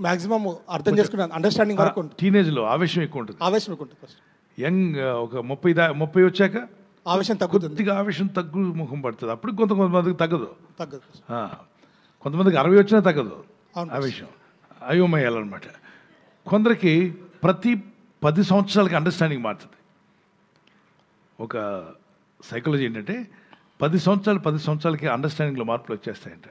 మాక్సిమం అర్థం చేసుకున్నాను, అండర్స్టాండింగ్ వరకు ఉంటుంది. టీనేజ్లో ఆవేశం ఎక్కువ ఉంటుంది. ఆవేశం ఎక్కువ ఉంటుంది ఫస్ట్. యంగ్ ఒక 30 వచ్చాక ఆవేశం తగ్గుతుంది, కొద్దిగా ఆవేశం ముఖం పడుతుంది. అప్పుడు కొంతమందికి తగ్గదు. తగ్గదు. కొంతమందికి 60 వచ్చినా తగ్గదు ఆవేశం, అయోమయాలన్నమాట. కొందరికి ప్రతి 10 సంవత్సరాలకి అండర్స్టాండింగ్ మారుతుంది. ఒక సైకాలజీ ఏంటంటే 10 సంవత్సరాలకి అండర్స్టాండింగ్లో మార్పులు వచ్చేస్తాయంట.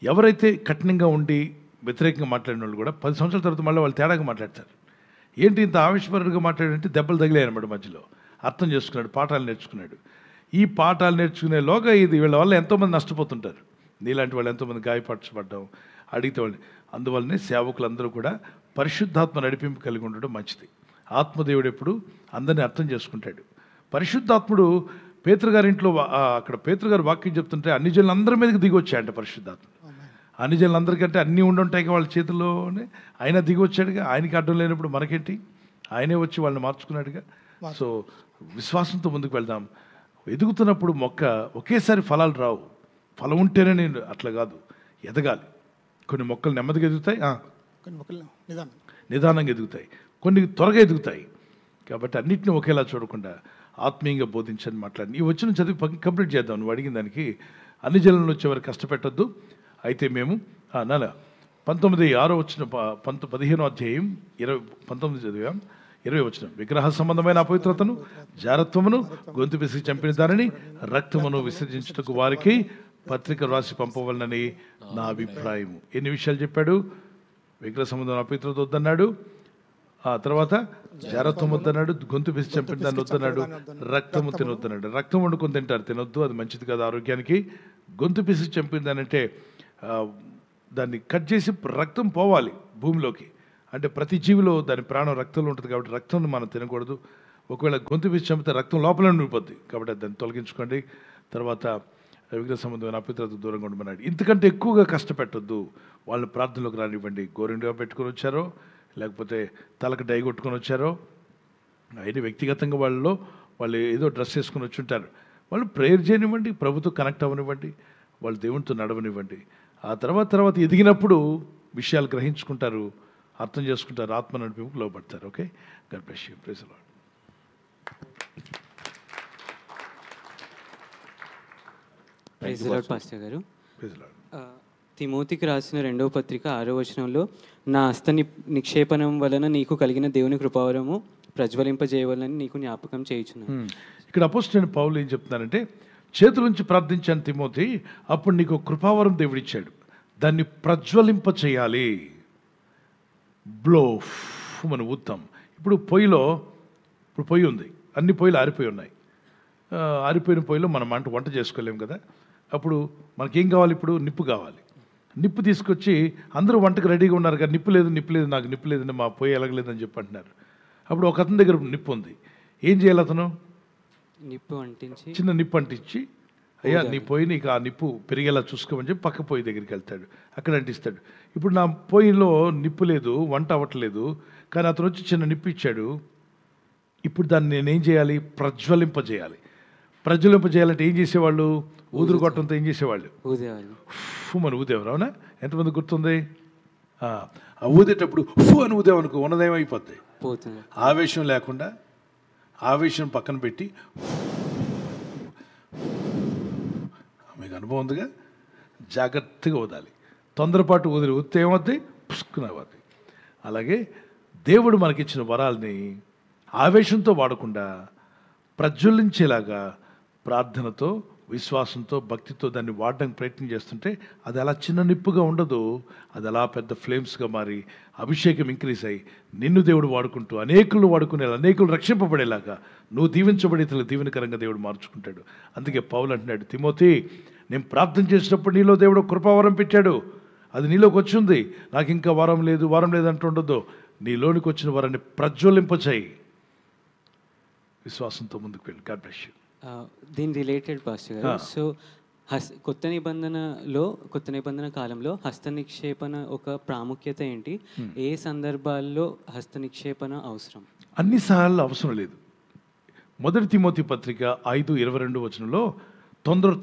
ఎవరైతే కఠినంగా ఉండి వ్యతిరేకంగా మాట్లాడిన వాళ్ళు కూడా 10 సంవత్సరాల తర్వాత మళ్ళీ వాళ్ళు తేడాగా మాట్లాడతారు. ఏంటి ఇంత ఆవేశపరుడుగా మాట్లాడంటే దెబ్బలు తగిలాయి అనమాట. మధ్యలో అర్థం చేసుకున్నాడు, పాఠాలు నేర్చుకున్నాడు. ఈ పాఠాలు నేర్చుకునేలోగా ఇది వీళ్ళ వల్ల ఎంతోమంది నష్టపోతుంటారు. నీలాంటి వాళ్ళు ఎంతోమంది గాయపరచబడ్డం అడిగితే వాళ్ళు. అందువల్లనే సేవకులందరూ కూడా పరిశుద్ధాత్మ నడిపింపు కలిగి ఉండడం మంచిది. ఆత్మదేవుడు ఎప్పుడు అందరినీ అర్థం చేసుకుంటాడు. పరిశుద్ధాత్ముడు పేతురు గారి ఇంట్లో అక్కడ పేతురు గారు వాక్యం చెప్తుంటే అన్ని జనులందరి మీదకి దిగి వచ్చాయంట పరిశుద్ధాత్మ. అన్ని జనులందరికంటే అన్నీ ఉండుంటాయి వాళ్ళ చేతుల్లోనే. ఆయన దిగి వచ్చాడుగా. ఆయనకి అడ్డం లేనప్పుడు మనకేంటి? ఆయనే వచ్చి వాళ్ళని మార్చుకున్నాడుగా. సో విశ్వాసంతో ముందుకు వెళ్దాం. ఎదుగుతున్నప్పుడు మొక్క ఒకేసారి ఫలాలు రావు. ఫలం ఉంటేనే నేను అట్లా కాదు, ఎదగాలి. కొన్ని మొక్కలు నెమ్మదిగా ఎదుగుతాయి, కొన్ని మొక్కలు నిదానంగా ఎదుగుతాయి, కొన్ని త్వరగా ఎదుగుతాయి. కాబట్టి అన్నింటినీ ఒకేలా చూడకుండా ఆత్మీయంగా బోధించని మాట్లాడి ఈ వచ్చిన చదివి కంప్లీట్ చేద్దాం. నువ్వు అడిగిన దానికి అన్ని జనులను వచ్చేవారు కష్టపెట్టద్దు. అయితే మేము 19:6 వచ్చిన 15వ అధ్యాయం 19 చదివాం. 20 వచనం. విగ్రహ సంబంధమైన అపవిత్రతను, జారత్వమును, గొంతు పిసికి చంపిన దానిని, రక్తమును విసర్జించుటకు వారికి పత్రిక రాసి పంపవలనని నా అభిప్రాయం. ఎన్ని విషయాలు చెప్పాడు? విగ్రహ సంబంధమైన అపవిత్రత వద్దన్నాడు, ఆ తర్వాత జారత్వం వద్దన్నాడు, గొంతు పిసి చంపిన దాన్ని వద్దన్నాడు, రక్తము తినొద్దన్నాడు. రక్తం వండుకొని తింటారు, తినొద్దు, అది మంచిది కాదు ఆరోగ్యానికి. గొంతు పిసి చంపిన దాని అంటే దాన్ని కట్ చేసి రక్తం పోవాలి భూమిలోకి. అంటే ప్రతి జీవిలో దాని ప్రాణం రక్తంలో ఉంటుంది కాబట్టి రక్తం మనం తినకూడదు. ఒకవేళ గొంతు పిసి చంపితే రక్తం లోపల ఉండిపోద్ది కాబట్టి దాన్ని తొలగించుకోండి. తర్వాత విగ్రహ సంబంధమైన అపవిత్రతకు దూరంగా ఉండమన్నాడు. ఇంతకంటే ఎక్కువగా కష్టపెట్టొద్దు. వాళ్ళని ప్రార్థనలోకి రానివ్వండి. గోరిండుగా పెట్టుకొని వచ్చారో లేకపోతే తలకు డై కొట్టుకొని వచ్చారో, అయినా వ్యక్తిగతంగా వాళ్ళు ఏదో డ్రెస్ వేసుకొని వచ్చి ఉంటారు. వాళ్ళు ప్రేయర్ చేయనివ్వండి, ప్రభుతో కనెక్ట్ అవ్వనివ్వండి, వాళ్ళు దేవునితో నడవనివ్వండి. ఆ తర్వాత ఎదిగినప్పుడు విషయాలు గ్రహించుకుంటారు, అర్థం చేసుకుంటారు, ఆత్మ నడిపింపుకు లోబడతారు. Okay, God bless you. Praise the Lord. Praise the Lord pastor గారు. Praise the Lord. తిమోతికి రాసిన 2వ పత్రిక 6వ వచనంలో, నా హస్త నిక్షేపణం వలన నీకు కలిగిన దేవుని కృపావరము ప్రజ్వలింపజేయవలని నీకు జ్ఞాపకం చేయుచున్నాను. ఇక్కడ అపోస్తలుడైన పౌలు ఏం చెప్తున్నారంటే, చేతుల నుంచి ప్రార్థించాను తిమోతి, అప్పుడు నీకు కృపావరం దేవుడిచ్చాడు. దాన్ని ప్రజ్వలింప చేయాలి. బ్లో మనం ఊతాం. ఇప్పుడు పొయ్యి ఉంది, అన్ని పొయ్యిలు ఆరిపోయి ఉన్నాయి. ఆరిపోయిన పొయ్యిలో మనం వంట చేసుకోలేము కదా. అప్పుడు మనకేం కావాలి? ఇప్పుడు నిప్పు కావాలి. నిప్పు తీసుకొచ్చి అందరూ వంటకు రెడీగా ఉన్నారు కదా, నిప్పు లేదు నాకు నిప్పు లేదండి, మా పొయ్యి ఎలగలేదని చెప్పి అంటున్నారు. అప్పుడు ఒక అతని దగ్గర నిప్పు ఉంది. ఏం చేయాలి? అతను చిన్న నిప్పు అంటించి, అయ్యా నీ పొయ్యి నీకు ఆ నిప్పు పెరిగేలా చూసుకోమని చెప్పి పక్క పొయ్యి దగ్గరికి వెళ్తాడు, అక్కడ అంటిస్తాడు. ఇప్పుడు నా పొయ్యిలో నిప్పు లేదు, వంట అవ్వట్లేదు, కానీ అతను వచ్చి చిన్న నిప్పు ఇచ్చాడు. ఇప్పుడు దాన్ని నేనేం చేయాలి? ప్రజ్వలింపజేయాలి. ప్రజ్వలింపజేయాలంటే ఏం చేసేవాళ్ళు? ఊదురు కొట్టడంతో ఏం చేసేవాళ్ళు? మన ఊదేవారు. అవునా? ఎంతమంది గుర్తుంది? ఆ ఊదేటప్పుడు అని ఊదేవనుకో ఉన్నదేమైపోద్ది. ఆవేశం లేకుండా ఆవేశం పక్కన పెట్టి, మీకు అనుభవం ఉందిగా, జాగ్రత్తగా ఊదాలి. తొందరపాటు ఊదితే ఏమవుద్ది? పుష్కునవద్ది. అలాగే దేవుడు మనకిచ్చిన వరాల్ని ఆవేశంతో వాడకుండా ప్రజ్వలించేలాగా ప్రార్థనతో, విశ్వాసంతో, భక్తితో దాన్ని వాడడానికి ప్రయత్నం చేస్తుంటే అది అలా చిన్న నిప్పుగా ఉండదు, అది అలా పెద్ద ఫ్లేమ్స్గా మారి అభిషేకం ఇంక్రీజ్ అయ్యి నిన్ను దేవుడు వాడుకుంటూ అనేకులు వాడుకునేలా, అనేకులు రక్షింపబడేలాగా, నువ్వు దీవించబడి ఇతరులకు దీవెనకరంగా దేవుడు మార్చుకుంటాడు. అందుకే పౌలు అంటున్నాడు, తిమోతి నేను ప్రార్థన చేసినప్పుడు నీలో దేవుడు కృపావరం పెట్టాడు, అది నీలోకి వచ్చింది, నాకు ఇంకా వరం లేదు అంటూ ఉండదు. నీలోనికి వచ్చిన వరాన్ని ప్రజ్వలింపచేయి, విశ్వాసంతో ముందుకు వెళ్ళి. God bless you. దీని రిలేటెడ్ పాస్టర్ గారు, సో కొత్త నిబంధన కాలంలో హస్త నిక్షేపణ ఒక ప్రాముఖ్యత ఏంటి? ఏ సందర్భాల్లో హస్త నిక్షేపణ అవసరం? అన్ని సార్లు అవసరం లేదు. 1 తిమోతి పత్రిక 5:22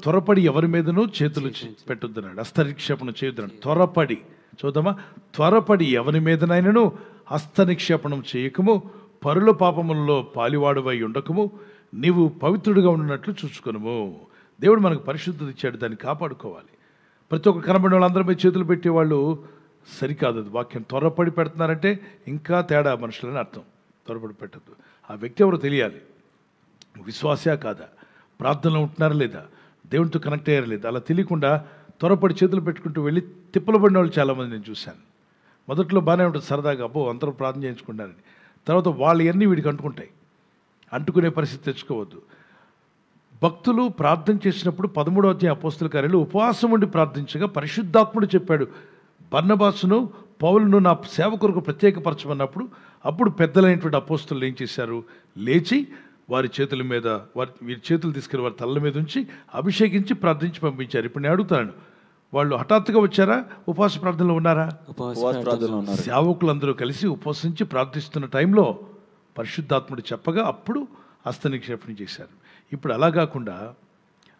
త్వరపడి ఎవరి మీదనూ చేతులు పెట్టొద్దన్నాడు, హస్త నిక్షేపణ చేయొద్దన్నాడు. త్వరపడి చూద్దామా? త్వరపడి ఎవరి మీదనైనను హస్త నిక్షేపణం చేయకము, పరుల పాపములలో పాలివాడువై ఉండకము, నీవు పవిత్రుడిగా ఉన్నట్లు చూసుకునము. దేవుడు మనకు పరిశుద్ధత ఇచ్చాడు, దాన్ని కాపాడుకోవాలి. ప్రతి ఒక్క కనబడిన వాళ్ళందరి మీద చేతులు పెట్టేవాళ్ళు సరికాదు. అది వాక్యం. త్వరపడి పెడుతున్నారంటే ఇంకా తేడా మనుషులని అర్థం. త్వరపడి పెట్టద్దు. ఆ వ్యక్తి ఎవరో తెలియాలి, విశ్వాసా కాదా, ప్రార్థనలో ఉంటున్నారా లేదా, దేవునితో కనెక్ట్ అయ్యారా లేదా. అలా తెలియకుండా త్వరపడి చేతులు పెట్టుకుంటూ వెళ్ళి తిప్పలు పడిన వాళ్ళు చాలామంది నేను చూశాను. మొదట్లో బాగానే ఉంటుంది, సరదాగా అబ్బో అందరూ ప్రార్థన చేయించుకుంటారని. తర్వాత వాళ్ళవన్నీ వీడికి అంటుకునే పరిస్థితి తెచ్చుకోవద్దు. భక్తులు ప్రార్థన చేసినప్పుడు 13వ అధ్యాయం అపోస్తల కార్యాలు ఉపవాసం ఉండి ప్రార్థించగా పరిశుద్ధాత్ముడు చెప్పాడు, బర్నబాసును పౌలును నా సేవ కొరకు ప్రత్యేకపరచమన్నప్పుడు అప్పుడు పెద్దలైనటువంటి అపోస్తలు ఏం చేశారు? లేచి వారి చేతుల మీద వీరి చేతులు తీసుకెళ్ళి వారి తలల మీద ఉంచి అభిషేకించి ప్రార్థించి పంపించారు. ఇప్పుడు నేను అడుగుతాను, వాళ్ళు హఠాత్తుగా వచ్చారా? ఉపవాస ప్రార్థనలో ఉన్నారా? సేవకులందరూ కలిసి ఉపవసించి ప్రార్థిస్తున్న టైంలో పరిశుద్ధాత్ముడు చెప్పగా అప్పుడు హస్త నిక్షేపణ చేశారు. ఇప్పుడు అలా కాకుండా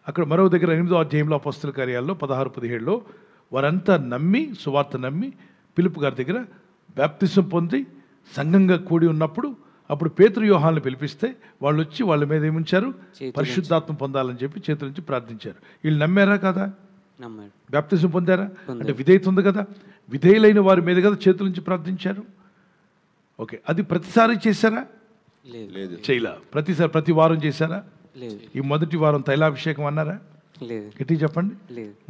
అక్కడ మరో దగ్గర 8వ అధ్యాయంలో అపోస్తల కార్యాల్లో 16-17 వారంతా నమ్మి, సువార్త నమ్మి పిలుపు గారి దగ్గర బాప్తిసం పొంది సంఘంగా కూడి ఉన్నప్పుడు అప్పుడు పేతురు యోహాన్లు పిలిపిస్తే వాళ్ళు వచ్చి వాళ్ళ మీద ఏముంచారు? పరిశుద్ధాత్మ పొందాలని చెప్పి చేతుల నుంచి ప్రార్థించారు. వీళ్ళు నమ్మారా కదా? బాప్తిసం పొందారా? అంటే విధేయత ఉంది కదా, విధేయులైన వారి మీద కదా చేతుల నుంచి ప్రార్థించారు. ఓకే, అది ప్రతిసారి చేశారా? చేయలా. ప్రతి వారం చేశారా? ఈ మొదటి వారం తైలాభిషేకం అన్నారా? గట్టి చెప్పండి.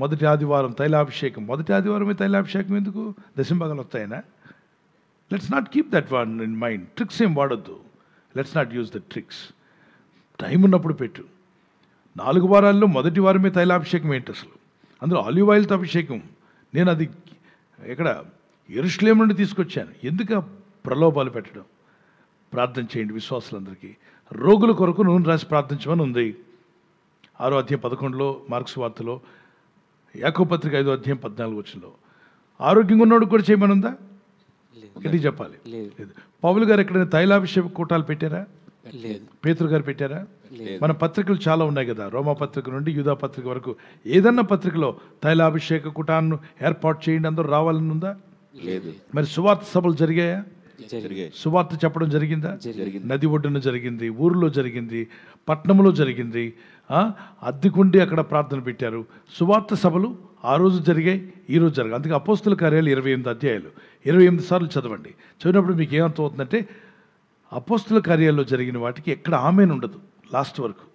మొదటి ఆదివారం తైలాభిషేకం. మొదటి ఆదివారమే తైలాభిషేకం ఎందుకు? దశంభాగాలు వస్తాయనా? Let's not keep that one in mind. Tricks ఏం వాడొద్దు. Let's not use the tricks. Time ఉన్నప్పుడు పెట్టు. 4 వారాల్లో మొదటి వారమే తైలాభిషేకం ఏంటి అసలు? అందులో ఆలివ్ ఆయిల్తో అభిషేకం. నేను అది ఎక్కడ యెరూషలేము నుండి తీసుకొచ్చాను. ఎందుకు ప్రలోభాలు పెట్టడం? ప్రార్థన చేయండి విశ్వాసులందరికీ. రోగుల కొరకు నూనె రాసి ప్రార్థించమని ఉంది 6వ అధ్యాయం 11 మార్క్స్ వార్తలో, యాకోబు పత్రిక 5వ అధ్యాయం 14 ఆరోగ్యంగా ఉన్నోడు కూడా చేయమని ఉందా? గట్టి చెప్పాలి. లేదు. పౌలు గారు ఎక్కడైనా తైలాభిషేక కూటాలు పెట్టారా? పేతురు గారు పెట్టారా? మన పత్రికలు చాలా ఉన్నాయి కదా, రోమా పత్రిక నుండి యూదా పత్రిక వరకు. ఏదన్నా పత్రికలో తైలాభిషేక కూటాన్ని ఏర్పాటు చేయండి అందరూ రావాలని ఉందా? మరి సువార్త సభలు జరిగాయా? సువార్త చెప్పడం జరిగిందా? నది ఒడ్డున జరిగింది, ఊరిలో జరిగింది, పట్టణంలో జరిగింది. అద్దెకుండి అక్కడ ప్రార్థన పెట్టారు. సువార్త సభలు ఆ రోజు జరిగాయి, ఈ రోజు జరిగాయి. అందుకే అపోస్తుల కార్యాలు 28 అధ్యాయాలు 28 సార్లు చదవండి. చదివినప్పుడు మీకు ఏమర్థమవుతుందంటే అపోస్తుల కార్యాల్లో జరిగిన వాటికి ఎక్కడ ఆమెను ఉండదు లాస్ట్ వరకు.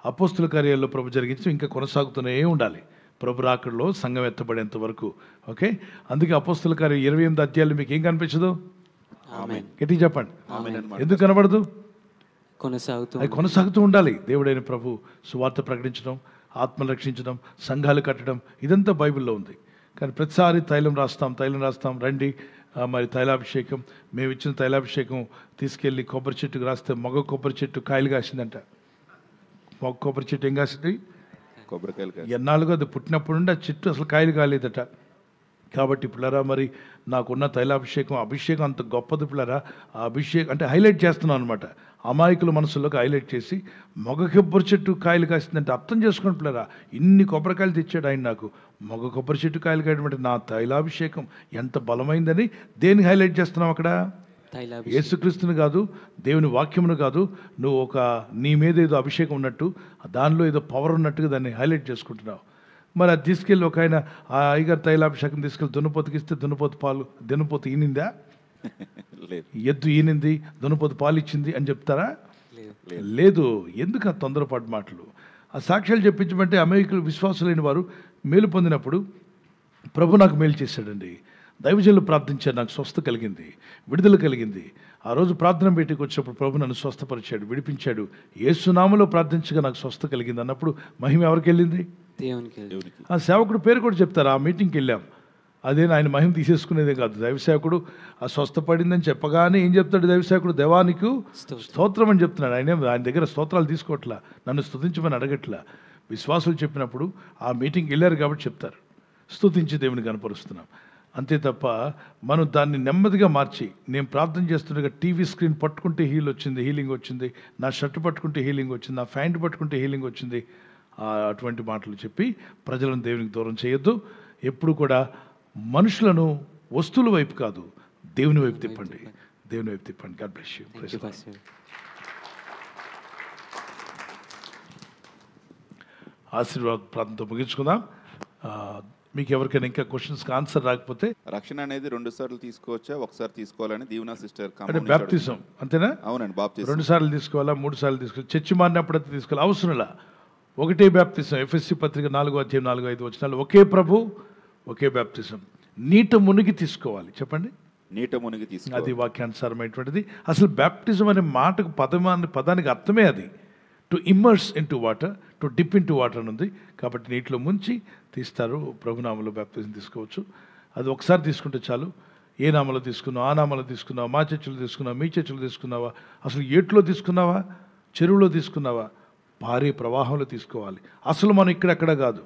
అపోస్తుల కార్యాల్లో ప్రభు జరిగించి ఇంకా కొనసాగుతూనే ఉండాలి. ప్రభు రాకడలో సంఘం ఎత్తబడేంత వరకు. ఓకే, అందుకే అపోస్తల కార్యం 28 అధ్యాయాలు మీకు ఏం కనిపించదు? గట్టి చెప్పండి. ఎందుకు కనబడదు? కొనసాగుతూ అది కొనసాగుతూ ఉండాలి. దేవుడైన ప్రభు సువార్త ప్రకటించడం, ఆత్మలు రక్షించడం, సంఘాలు కట్టడం, ఇదంతా బైబిల్లో ఉంది. కానీ ప్రతిసారి తైలం రాస్తాం రండి మరి తైలాభిషేకం, మేము ఇచ్చిన తైలాభిషేకం తీసుకెళ్ళి కొబ్బరి చెట్టుకు రాస్తే మగ కొబ్బరి చెట్టు కాయలు కాసిందంట. మగ కొబ్బరి చెట్టు ఏం కాసింది? కొబ్బరికాయలు. ఎన్నాళ్ళుగా అది పుట్టినప్పుడు నుండి ఆ చెట్టు అసలు కాయలు కాలేదట. కాబట్టి పిల్లరా, మరి నాకున్న తైలాభిషేకం, అభిషేకం అంత గొప్పది పిల్లరా. ఆ అభిషేకం అంటే హైలైట్ చేస్తున్నాను అనమాట. అమాయకుల మనసులోకి హైలైట్ చేసి మగ కొబ్బరి చెట్టు కాయలు కాసిందంటే అర్థం చేసుకోండి పిల్లరా. ఇన్ని కొబ్బరికాయలు తెచ్చాడు ఆయన నాకు. మగ కొబ్బరి చెట్టు కాయలు కాయడం అంటే నా తైలాభిషేకం ఎంత బలమైందని దేనికి హైలైట్ చేస్తున్నావు అక్కడ? యేసుక్రీస్తుని కాదు, దేవుని వాక్యమును కాదు, నువ్వు నీ మీద ఏదో అభిషేకం ఉన్నట్టు, దానిలో ఏదో పవర్ ఉన్నట్టుగా దాన్ని హైలైట్ చేసుకుంటున్నావు. మరి అది తీసుకెళ్ళి ఒక ఆయన ఆ అయ్యగారు తైలాభిషేకం తీసుకెళ్ళి దున్నపోతుకి ఇస్తే దున్నపోతు ఈనిందా? ఎద్దు ఈనింది, దున్నపోతు పాలు ఇచ్చింది అని చెప్తారా? లేదు. ఎందుకు ఆ తొందరపాటు మాటలు? ఆ సాక్ష్యాలు చెప్పించమంటే అమాయకులు విశ్వాసులైన వారు మేలు పొందినప్పుడు ప్రభు నాకు మేలు చేశాడండి, దైవజనులు ప్రార్థించారు, నాకు స్వస్థ కలిగింది, విడుదల కలిగింది. ఆ రోజు ప్రార్థన బయటికి వచ్చినప్పుడు ప్రభు నన్ను స్వస్థపరిచాడు, విడిపించాడు, యేసునామములో ప్రార్థించగా నాకు స్వస్థ కలిగింది అన్నప్పుడు మహిమ ఎవరికి వెళ్ళింది? దేవునికి. ఆ సేవకుడు పేరు కూడా చెప్తారు. ఆ మీటింగ్కి వెళ్ళాం, అదే ఆయన మహిమ తీసేసుకునేదే కాదు. దైవసేవకుడు ఆ స్వస్థపడిందని చెప్పగానే ఏం చెప్తాడు దైవసేవకుడు? దేవానికి స్తోత్రం అని చెప్తున్నాడు. ఆయన దగ్గర స్తోత్రాలు తీసుకోవట్లా, నన్ను స్తుతించమని అడగట్లా. విశ్వాసులు చెప్పినప్పుడు ఆ మీటింగ్కి వెళ్ళారు కాబట్టి చెప్తారు, స్తుతించి దేవుని కనపరుస్తున్నాం అంతే తప్ప మనం దాన్ని నెమ్మదిగా మార్చి, నేను ప్రార్థన చేస్తుండగా టీవీ స్క్రీన్ పట్టుకుంటే హీలింగ్ వచ్చింది, నా షర్ట్ పట్టుకుంటే హీలింగ్ వచ్చింది, నా ప్యాంట్ పట్టుకుంటే హీలింగ్ వచ్చింది, అటువంటి మాటలు చెప్పి ప్రజలను దేవునికి దూరం చేయొద్దు. ఎప్పుడు కూడా మనుషులను వస్తువుల వైపు కాదు, దేవుని వైపు తిప్పండి. దేవుని వైపు తిప్పండి. God bless you. ఆశీర్వాద ప్రార్థనతో ముగించుకుందాం. మీకు ఎవరికైనా ఇంకా క్వశ్చన్స్కి ఆన్సర్ రాకపోతే, రక్షణ అనేది 2 సార్లు తీసుకోవచ్చా, ఒకసారి తీసుకోవాలని దీవెన సిస్టర్ అంటే బాప్తిజం అంతేనా? అవునండి, బాప్తిజం 2 సార్లు తీసుకోవాలా, 3 సార్లు తీసుకోవాలి? చర్చి మారినప్పుడు అయితే తీసుకోవాలి, అవసరంలా. ఒకటే బాప్తిజం. ఎఫ్ఎస్సి పత్రిక 4:4-5 ఒకే ప్రభు, ఒకే బాప్తిజం. నీట మునిగి తీసుకోవాలి. చెప్పండి, నీట మునిగి తీసుకోవాలి. అది వాక్యానుసారమైనటువంటిది. అసలు బాప్టిజం అనే మాటకు పదానికి అర్థమే అది. To immerse in to water, to dip in to water అని ఉంది. కాబట్టి నీటిలో ముంచి తీస్తారు. ప్రభునామంలో బాప్తిజం తీసుకోవచ్చు. అది ఒకసారి తీసుకుంటే చాలు. ఏ నామలో తీసుకున్నావు, ఆ నామలో తీసుకున్నావా, మా చర్చలు తీసుకున్నావా, మీ చర్చలు తీసుకున్నావా, అసలు ఏట్లో తీసుకున్నావా, చెరువులో తీసుకున్నావా, భారీ ప్రవాహంలో తీసుకోవాలి. అసలు మనం ఇక్కడెక్కడ కాదు,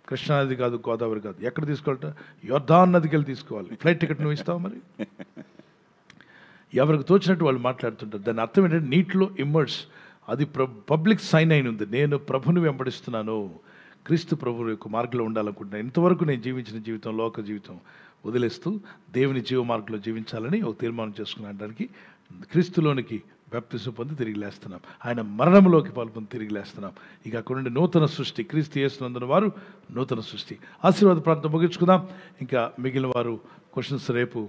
కృష్ణానది కాదు, గోదావరి కాదు, ఎక్కడ తీసుకోవాలంట? యోర్దాను నదికి వెళ్ళి తీసుకోవాలి. ఫ్లైట్ టికెట్ నువ్వు ఇస్తావు మరి? ఎవరికి తోచినట్టు వాళ్ళు మాట్లాడుతుంటారు. దాని అర్థం ఏంటంటే నీటిలో ఇమ్మర్స్. అది పబ్లిక్ సైన్ అయిన ఉంది, నేను ప్రభుని వెంబడిస్తున్నాను, క్రీస్తు ప్రభు యొక్క మార్గంలో ఉండాలనుకుంటున్నాను. ఇంతవరకు నేను జీవించిన జీవితం, లోక జీవితం వదిలేస్తూ దేవుని జీవ మార్గంలో జీవించాలని ఒక తీర్మానం చేసుకునడానికి క్రీస్తులోనికి బాప్తిజం పొంది తిరిగి లేస్తున్నాం. ఆయన మరణంలోకి పాల్పొంది తిరిగి లేస్తున్నాం. ఇక అక్కడ నుండి నూతన సృష్టి, క్రీస్తు యేసునందున వారు నూతన సృష్టి. ఆశీర్వాద ప్రాంతం ముగించుకుందాం. ఇంకా మిగిలిన వారు క్వశ్చన్స్ రేపు